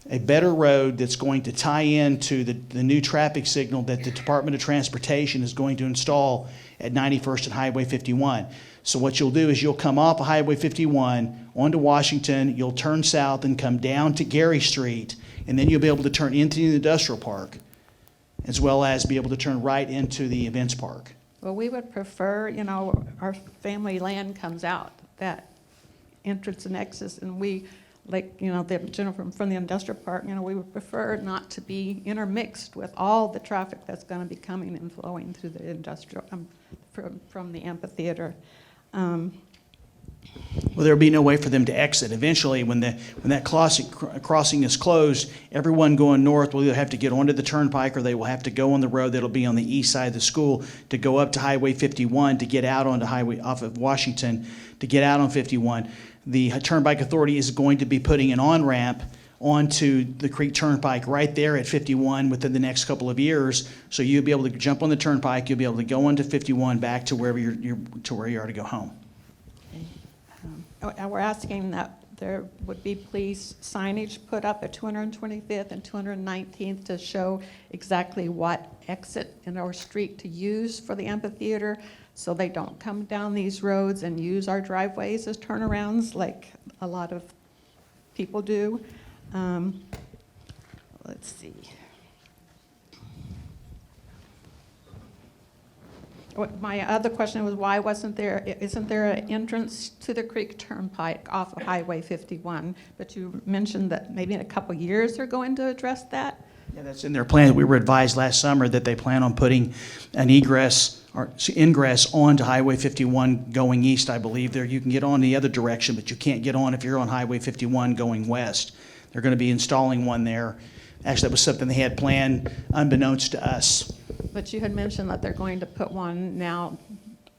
a better road that's going to tie into the new traffic signal that the Department of Transportation is going to install at 91st and Highway 51. So what you'll do is you'll come off of Highway 51 onto Washington, you'll turn south and come down to Gary Street, and then you'll be able to turn into the industrial park, as well as be able to turn right into the events park. Well, we would prefer, you know, our family land comes out, that entrance and exit, and we, like, you know, the gentleman from the industrial park, you know, we would prefer not to be intermixed with all the traffic that's going to be coming and flowing through the industrial, from the amphitheater. Well, there'll be no way for them to exit. Eventually, when that crossing is closed, everyone going north will either have to get onto the turnpike or they will have to go on the road that'll be on the east side of the school to go up to Highway 51 to get out onto highway off of Washington to get out on 51. The Turnpike Authority is going to be putting an on-ramp onto the Creek Turnpike right there at 51 within the next couple of years. So you'll be able to jump on the turnpike, you'll be able to go onto 51 back to wherever to where you are to go home. And we're asking that there would be please signage put up at 225th and 219th to show exactly what exit in our street to use for the amphitheater, so they don't come down these roads and use our driveways as turnarounds like a lot of people do. Let's see. My other question was, why isn't there an entrance to the Creek Turnpike off of Highway 51? But you mentioned that maybe in a couple years they're going to address that? Yeah, that's in their plan. We were advised last summer that they plan on putting an egress or ingress onto Highway 51 going east, I believe. There you can get on the other direction, but you can't get on if you're on Highway 51 going west. They're going to be installing one there. Actually, that was something they had planned unbeknownst to us. But you had mentioned that they're going to put one now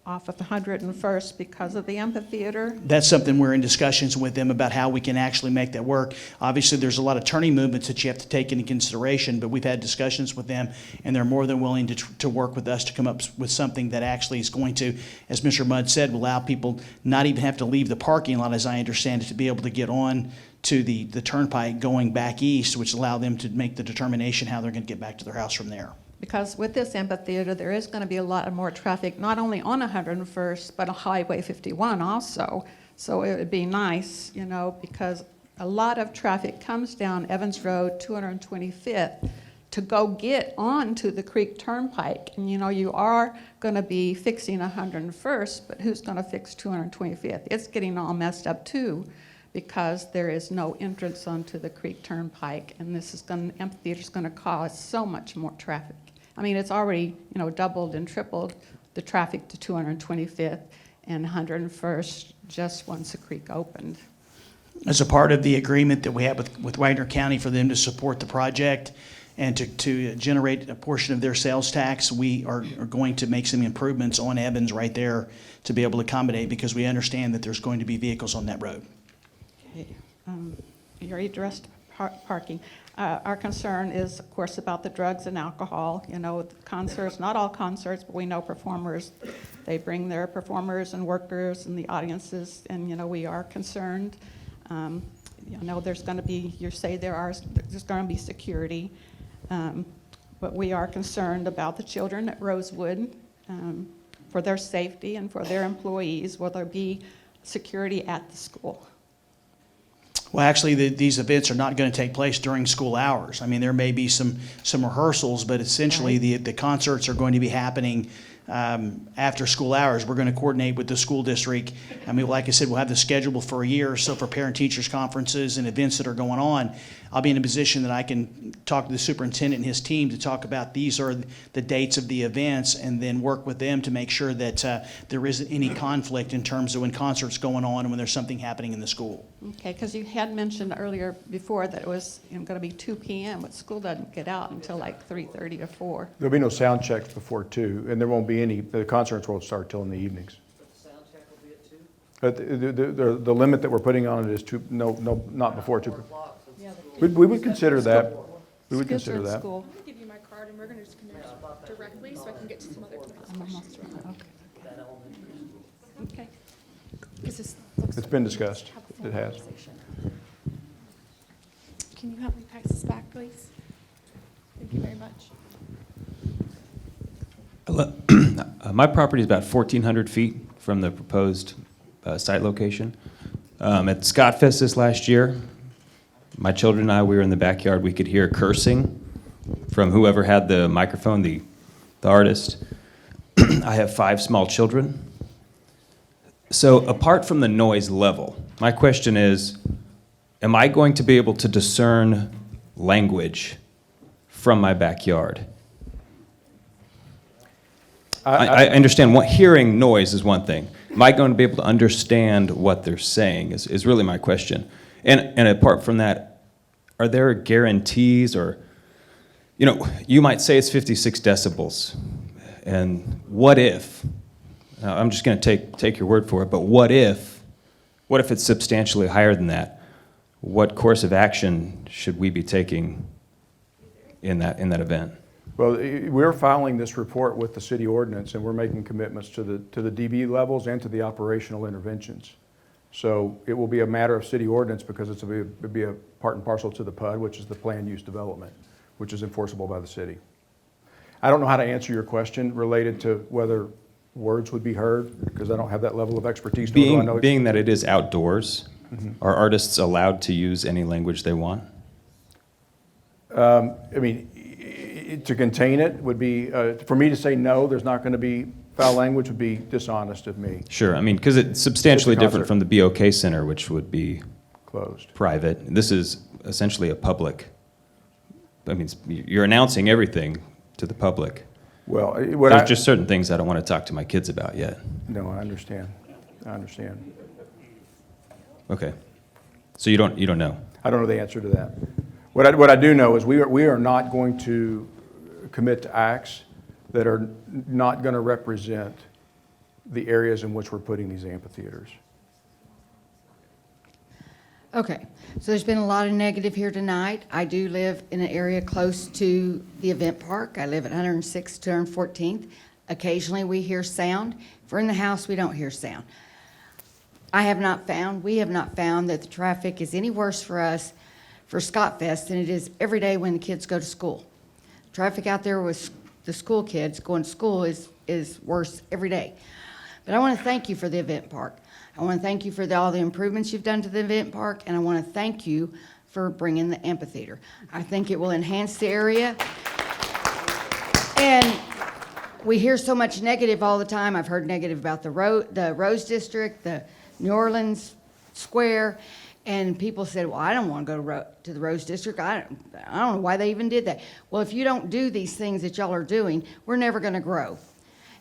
off of 101st because of the amphitheater. That's something we're in discussions with them about how we can actually make that work. Obviously, there's a lot of turning movements that you have to take into consideration, but we've had discussions with them, and they're more than willing to work with us to come up with something that actually is going to, as Mr. Mudd said, will allow people not even have to leave the parking lot, as I understand it, to be able to get on to the turnpike going back east, which allow them to make the determination how they're going to get back to their house from there. Because with this amphitheater, there is going to be a lot more traffic, not only on 101st, but on Highway 51 also. So it would be nice, you know, because a lot of traffic comes down Evans Road, 225th, to go get onto the Creek Turnpike. And, you know, you are going to be fixing 101st, but who's going to fix 225th? It's getting all messed up, too, because there is no entrance onto the Creek Turnpike, and amphitheater is going to cause so much more traffic. I mean, it's already, you know, doubled and tripled the traffic to 225th and 101st just once the creek opened. As a part of the agreement that we have with Wagner County for them to support the project and to generate a portion of their sales tax, we are going to make some improvements on Evans right there to be able to accommodate, because we understand that there's going to be vehicles on that road. Okay. You already addressed parking. Our concern is, of course, about the drugs and alcohol. You know, concerts, not all concerts, but we know performers, they bring their performers and workers and the audiences, and, you know, we are concerned. You know, there's going to be, there's going to be security, but we are concerned about the children at Rosewood, for their safety and for their employees. Will there be security at the school? Well, actually, these events are not going to take place during school hours. I mean, there may be some rehearsals, but essentially the concerts are going to be happening after school hours. We're going to coordinate with the school district. I mean, like I said, we'll have the schedule for a year or so for parent-teachers conferences and events that are going on. I'll be in a position that I can talk to the superintendent and his team to talk about these are the dates of the events, and then work with them to make sure that there isn't any conflict in terms of when concerts going on and when there's something happening in the school. Okay, because you had mentioned earlier before that it was going to be 2 p.m., but school doesn't get out until like 3:30 or 4. There'll be no sound checks before 2, and there won't be any, the concerts won't start till in the evenings. But the sound check will be at 2? But the limit that we're putting on it is 2, no, not before 2. We would consider that. We would consider that. I'm going to give you my card, and we're going to just connect directly so I can get to some other questions. Okay. It's been discussed. It has. Can you help me pass this back, please? Thank you very much. My property is about 1,400 feet from the proposed site location. At Scottfest this last year, my children and I, we were in the backyard. We could hear cursing from whoever had the microphone, the artist. I have 5 small children. So apart from the noise level, my question is, am I going to be able to discern language from my backyard? I understand hearing noise is one thing. Am I going to be able to understand what they're saying is really my question. And apart from that, are there guarantees or, you might say it's 56 decibels. And what if, I'm just going to take your word for it, but what if it's substantially higher than that? What course of action should we be taking in that event? Well, we're filing this report with the city ordinance, and we're making commitments to the dB levels and to the operational interventions. So it will be a matter of city ordinance because it'll be a part and parcel to the PUD, which is the planned use development, which is enforceable by the city. I don't know how to answer your question related to whether words would be heard because I don't have that level of expertise. Being that it is outdoors, are artists allowed to use any language they want? To contain it would be, for me to say no, there's not going to be foul language would be dishonest of me. Sure, because it's substantially different from the BOK Center, which would be closed, private. This is essentially a public. You're announcing everything to the public. Well, there's just certain things I don't want to talk to my kids about yet. No, I understand. Okay, so you don't know. I don't know the answer to that. What I do know is we are not going to commit to acts that are not going to represent the areas in which we're putting these amphitheaters. Okay, so there's been a lot of negative here tonight. I do live in an area close to the event park. I live at 106th to 114th. Occasionally we hear sound. If we're in the house, we don't hear sound. We have not found that the traffic is any worse for us for Scottfest than it is every day when the kids go to school. Traffic out there with the school kids going to school is worse every day. But I want to thank you for the event park. I want to thank you for all the improvements you've done to the event park, and I want to thank you for bringing the amphitheater. I think it will enhance the area. And we hear so much negative all the time. I've heard negative about the Rose District, the New Orleans Square, and people said, well, I don't want to go to the Rose District. I don't know why they even did that. Well, if you don't do these things that y'all are doing, we're never going to grow.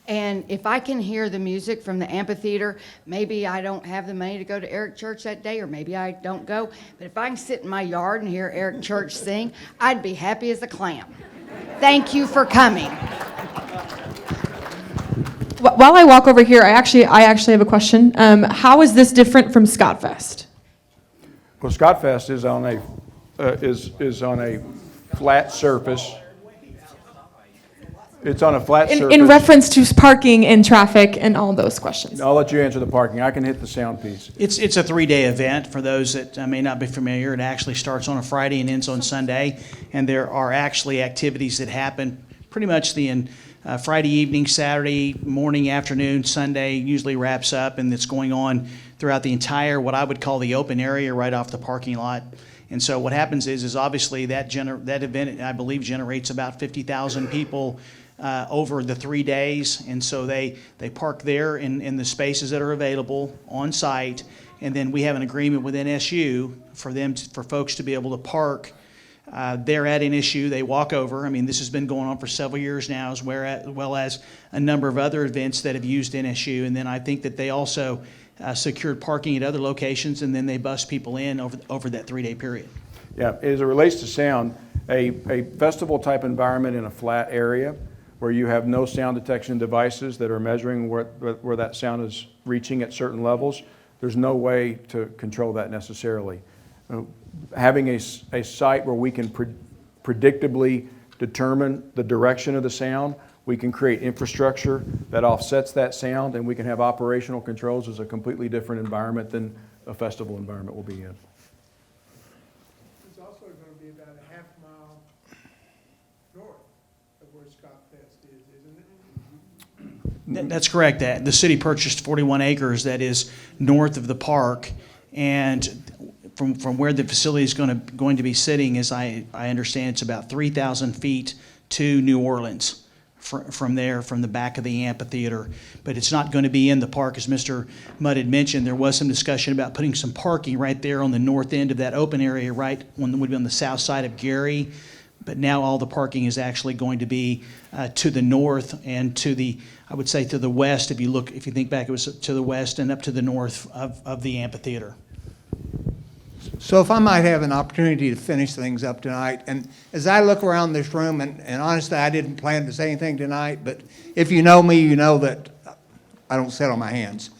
And if I can hear the music from the amphitheater, maybe I don't have the money to go to Eric Church that day, or maybe I don't go. But if I can sit in my yard and hear Eric Church sing, I'd be happy as a clam. Thank you for coming. While I walk over here, I actually have a question. How is this different from Scottfest? Well, Scottfest is on a flat surface. It's on a flat surface. In reference to parking and traffic and all those questions. I'll let you answer the parking. I can hit the sound piece. It's a 3-day event for those that may not be familiar. It actually starts on a Friday and ends on Sunday, and there are actually activities that happen pretty much the Friday evening, Saturday morning, afternoon, Sunday usually wraps up, and it's going on throughout the entire what I would call the open area right off the parking lot. And so what happens is obviously that event, I believe, generates about 50,000 people over the 3 days, and so they park there in the spaces that are available on site, and then we have an agreement with NSU for folks to be able to park there at NSU. They walk over. This has been going on for several years now, as well as a number of other events that have used NSU, and then I think that they also secured parking at other locations, and then they bus people in over that 3-day period. Yeah, as it relates to sound, a festival type environment in a flat area where you have no sound detection devices that are measuring where that sound is reaching at certain levels, there's no way to control that necessarily. Having a site where we can predictably determine the direction of the sound, we can create infrastructure that offsets that sound, and we can have operational controls as a completely different environment than a festival environment will be in. There's also going to be about a half mile north of where Scott Fest is, isn't it? That's correct. The city purchased 41 acres that is north of the park, and from where the facility is going to be sitting, as I understand, it's about 3,000 feet to New Orleans from there, from the back of the amphitheater. But it's not going to be in the park, as Mr. Mudd had mentioned. There was some discussion about putting some parking right there on the north end of that open area, right would be on the south side of Gary. But now all the parking is actually going to be to the north and to the, I would say, to the west. If you think back, it was to the west and up to the north of the amphitheater. So if I might have an opportunity to finish things up tonight, and as I look around this room, and honestly, I didn't plan to say anything tonight, but if you know me, you know that I don't sit on my hands.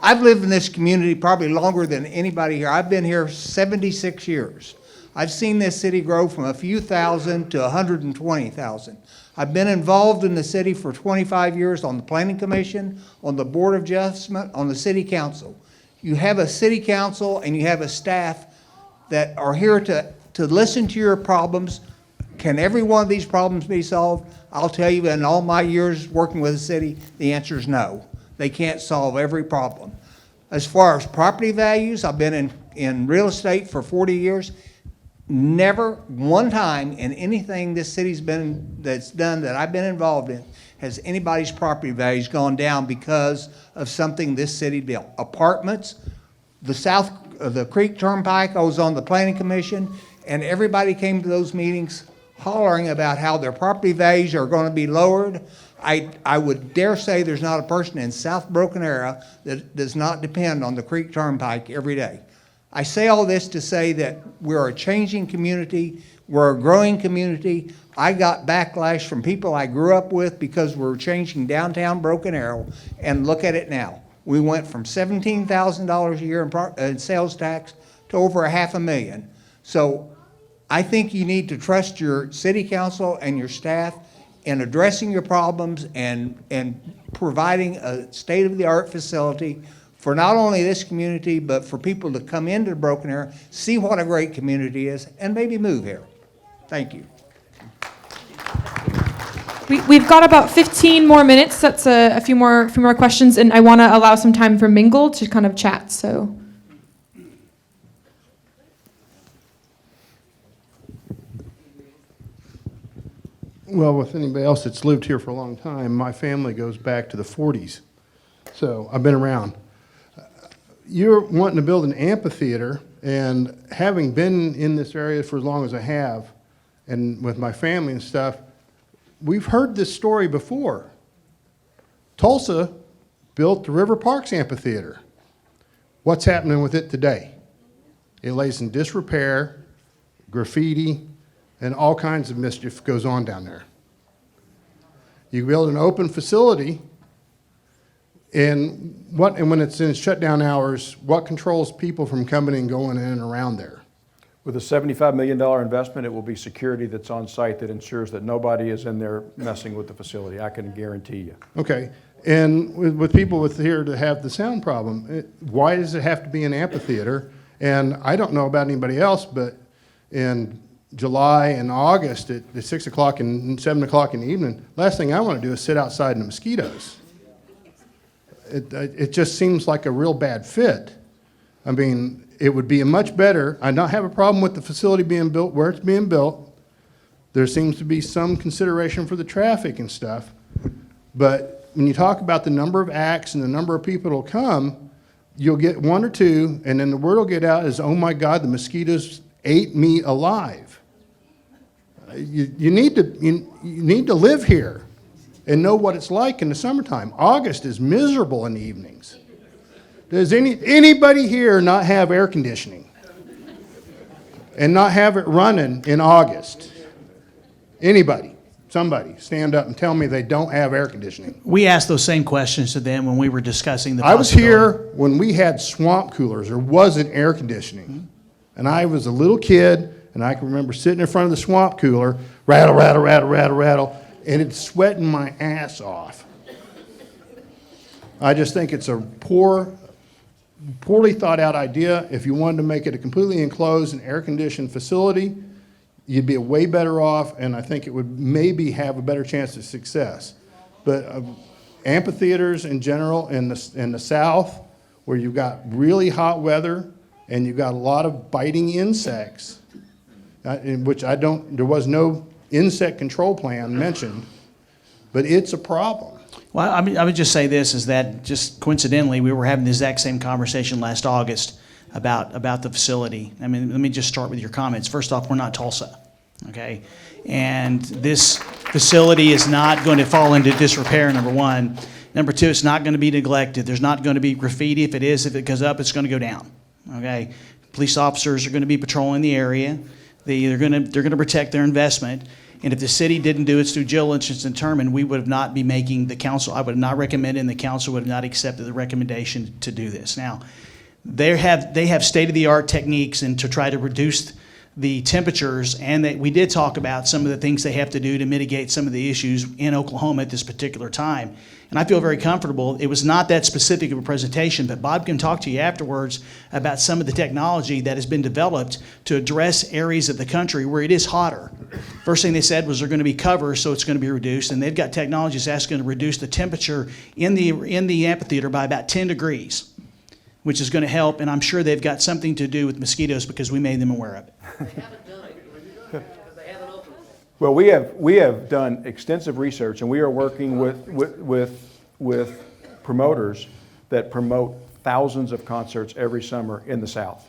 I've lived in this community probably longer than anybody here. I've been here 76 years. I've seen this city grow from a few thousand to 120,000. I've been involved in the city for 25 years on the Planning Commission, on the Board of Adjustment, on the City Council. You have a city council and you have a staff that are here to listen to your problems. Can every one of these problems be solved? I'll tell you, in all my years working with the city, the answer is no. They can't solve every problem. As far as property values, I've been in real estate for 40 years. Never one time in anything this city's that's done that I've been involved in has anybody's property values gone down because of something this city built. Apartments, the Creek Turnpike, I was on the Planning Commission, and everybody came to those meetings hollering about how their property values are going to be lowered. I would dare say there's not a person in South Broken Arrow that does not depend on the Creek Turnpike every day. I say all this to say that we're a changing community, we're a growing community. I got backlash from people I grew up with because we're changing downtown Broken Arrow, and look at it now. We went from $17,000 a year in sales tax to over $500,000. So I think you need to trust your city council and your staff in addressing your problems and providing a state-of-the-art facility for not only this community, but for people to come into Broken Arrow, see what a great community is, and maybe move here. Thank you. We've got about 15 more minutes. That's a few more questions, and I want to allow some time for Mingle to kind of chat. So, well, with anybody else that's lived here for a long time, my family goes back to the 40s, so I've been around. You're wanting to build an amphitheater, and having been in this area for as long as I have, and with my family and stuff, we've heard this story before. Tulsa built the River Parks Amphitheater. What's happening with it today? It lays in disrepair, graffiti, and all kinds of mischief goes on down there. You build an open facility, and when it's in shutdown hours, what controls people from coming and going in and around there? With a $75 million investment, it will be security that's on site that ensures that nobody is in there messing with the facility. I can guarantee you. Okay, and with people here to have the sound problem, why does it have to be an amphitheater? And I don't know about anybody else, but in July and August at 6 o'clock and 7 o'clock in the evening, last thing I want to do is sit outside in the mosquitoes. It just seems like a real bad fit. I mean, it would be a much better, I don't have a problem with the facility being built where it's being built. There seems to be some consideration for the traffic and stuff. But when you talk about the number of acts and the number of people that'll come, you'll get one or two, and then the word will get out is, oh my God, the mosquitoes ate me alive. You need to live here and know what it's like in the summertime. August is miserable in the evenings. Does anybody here not have air conditioning and not have it running in August? Anybody? Somebody stand up and tell me they don't have air conditioning. We asked those same questions to them when we were discussing the I was possibility. here when we had swamp coolers. There wasn't air conditioning. And I was a little kid, and I can remember sitting in front of the swamp cooler, rattle, rattle, rattle, rattle, rattle, and it's sweating my ass off. I just think it's a poorly thought out idea. If you wanted to make it a completely enclosed and air-conditioned facility, you'd be way better off, and I think it would maybe have a better chance of success. But amphitheaters in general in the South, where you've got really hot weather and you've got a lot of biting insects, in which there was no insect control plan mentioned, but it's a problem. Well, I would just say this, is that just coincidentally, we were having the exact same conversation last August about the facility. I mean, let me just start with your comments. First off, we're not Tulsa, okay? And this facility is not going to fall into disrepair, number one. Number two, it's not going to be neglected. There's not going to be graffiti. If it goes up, it's going to go down, okay? Police officers are going to be patrolling the area. They're going to protect their investment. And if the city didn't do its due diligence and determine, we would not be making the council, I would have not recommended, and the council would have not accepted the recommendation to do this. Now, they have state-of-the-art techniques and to try to reduce the temperatures, and we did talk about some of the things they have to do to mitigate some of the issues in Oklahoma at this particular time. And I feel very comfortable. It was not that specific of a presentation, but Bob can talk to you afterwards about some of the technology that has been developed to address areas of the country where it is hotter. First thing they said was they're going to be covers, so it's going to be reduced, and they've got technologies that's going to reduce the temperature in the amphitheater by about 10 degrees, which is going to help, and I'm sure they've got something to do with mosquitoes because we made them aware of it. Well, we have done extensive research, and we are working with promoters that promote thousands of concerts every summer in the South.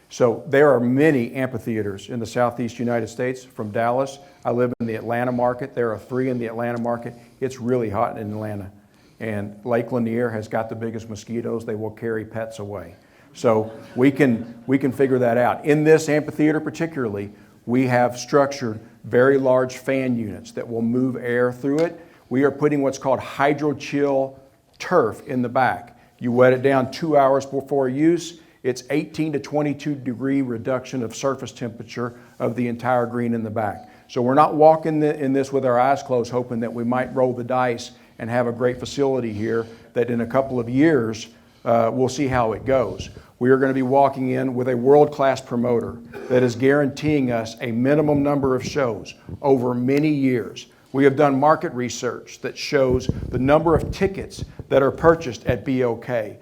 So there are many amphitheaters in the Southeast United States. From Dallas, I live in the Atlanta market. There are 3 in the Atlanta market. It's really hot in Atlanta. And Lake Lanier has got the biggest mosquitoes. They will carry pets away. So we can figure that out. In this amphitheater particularly, we have structured very large fan units that will move air through it. We are putting what's called hydro-chill turf in the back. You wet it down 2 hours before use. It's 18 to 22 degree reduction of surface temperature of the entire green in the back. So we're not walking in this with our eyes closed, hoping that we might roll the dice and have a great facility here that in a couple of years we'll see how it goes. We are going to be walking in with a world-class promoter that is guaranteeing us a minimum number of shows over many years. We have done market research that shows the number of tickets that are purchased at BOK,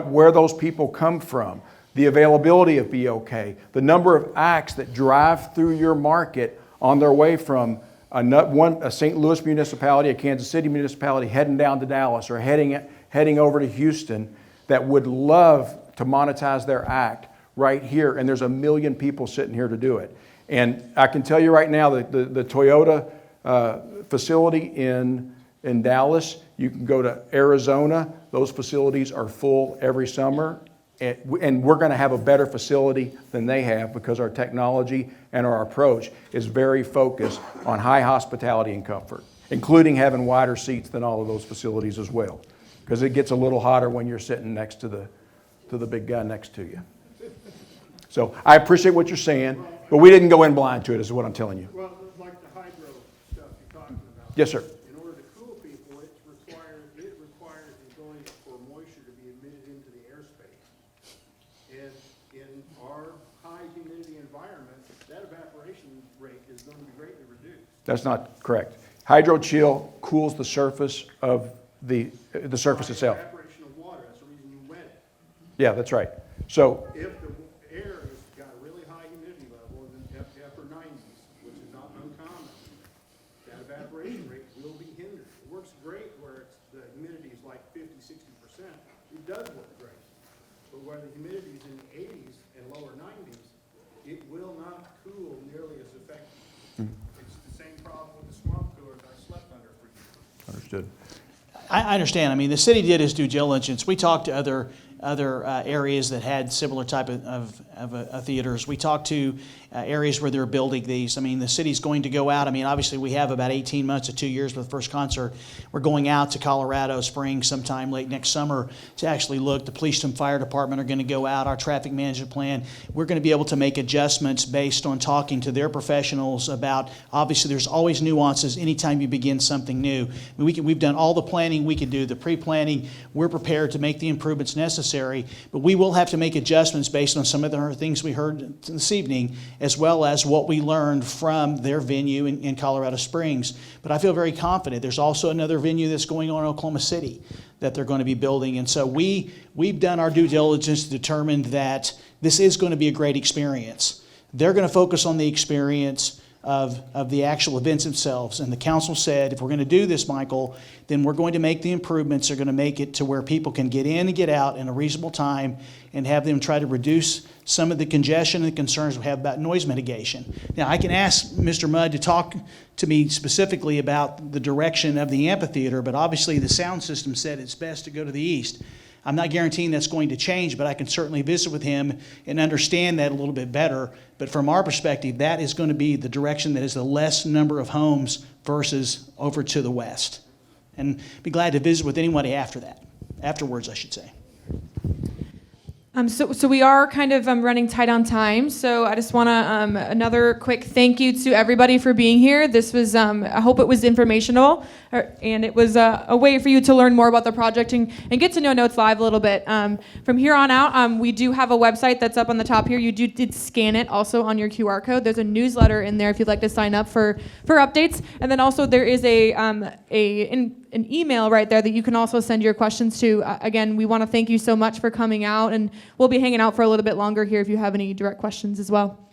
where those people come from, the availability of BOK, the number of acts that drive through your market on their way from a St. Louis municipality, a Kansas City municipality, heading down to Dallas or heading over to Houston, that would love to monetize their act right here. And there's 1 million people sitting here to do it. And I can tell you right now that the Toyota facility in Dallas, you can go to Arizona, those facilities are full every summer. And we're going to have a better facility than they have because our technology and our approach is very focused on high hospitality and comfort, including having wider seats than all of those facilities as well. Because it gets a little hotter when you're sitting next to the big guy next to you. So I appreciate what you're saying, but we didn't go in blind to it, is what I'm telling you. Well, like the hydro stuff you're talking about. Yes, sir. In order to cool people, it requires the ability for moisture to be emitted into the airspace. And in our high humidity environment, that evaporation rate is going to be greatly reduced. That's not correct. Hydro-chill cools the surface of the surface itself. Evaporation of water, that's the reason you wet it. Yeah, that's right. So If the air has got a really high humidity level in the upper 90s, which is not uncommon, that evaporation rate will be hindered. It works great where the humidity is like 50, 60%. It does work great. But where the humidity is in the 80s and lower 90s, it will not cool nearly as effectively. It's the same problem with the swamp coolers I slept under for years. understood. I understand. I mean, the city did its due diligence. We talked to other areas that had similar type of theaters. We talked to areas where they're building these. I mean, the city's going to go out. I mean, obviously we have about 18 months to 2 years for the first concert. We're going out to Colorado Springs sometime late next summer to actually look. The police and fire department are going to go out, our traffic management plan. We're going to be able to make adjustments based on talking to their professionals about, obviously there's always nuances anytime you begin something new. I mean, we've done all the planning we can do, the pre-planning. We're prepared to make the improvements necessary, but we will have to make adjustments based on some of summer, things we heard this evening, as well as what we learned from their venue in Colorado Springs. But I feel very confident. There's also another venue that's going on in Oklahoma City that they're going to be building. And so we've done our due diligence to determine that this is going to be a great experience. They're going to focus on the experience of the actual events themselves. And the council said, if we're going to do this, Michael, then we're going to make the improvements. They're going to make it to where people can get in and get out in a reasonable time and have them try to reduce some of the congestion and the concerns we have about noise mitigation. Now, I can ask Mr. Mudd to talk to me specifically about the direction of the amphitheater, but obviously the sound system said it's best to go to the east. I'm not guaranteeing that's going to change, but I can certainly visit with him and understand that a little bit better. But from our perspective, that is going to be the direction that is the less number of homes versus over to the west. And be glad to visit with anybody afterwards, I should say. So we are kind of running tight on time. So I just want to another quick thank you to everybody for being here. This was I hope it was informational, and it was a way for you to learn more about the project and get to know Notes Live a little bit. From here on out, we do have a website that's up on the top here. You did scan it also on your QR code. There's a newsletter in there if you'd like to sign up for updates. And then also there is an email right there that you can also send your questions to. Again, we want to thank you so much for coming out, and we'll be hanging out for a little bit longer here if you have any direct questions as well.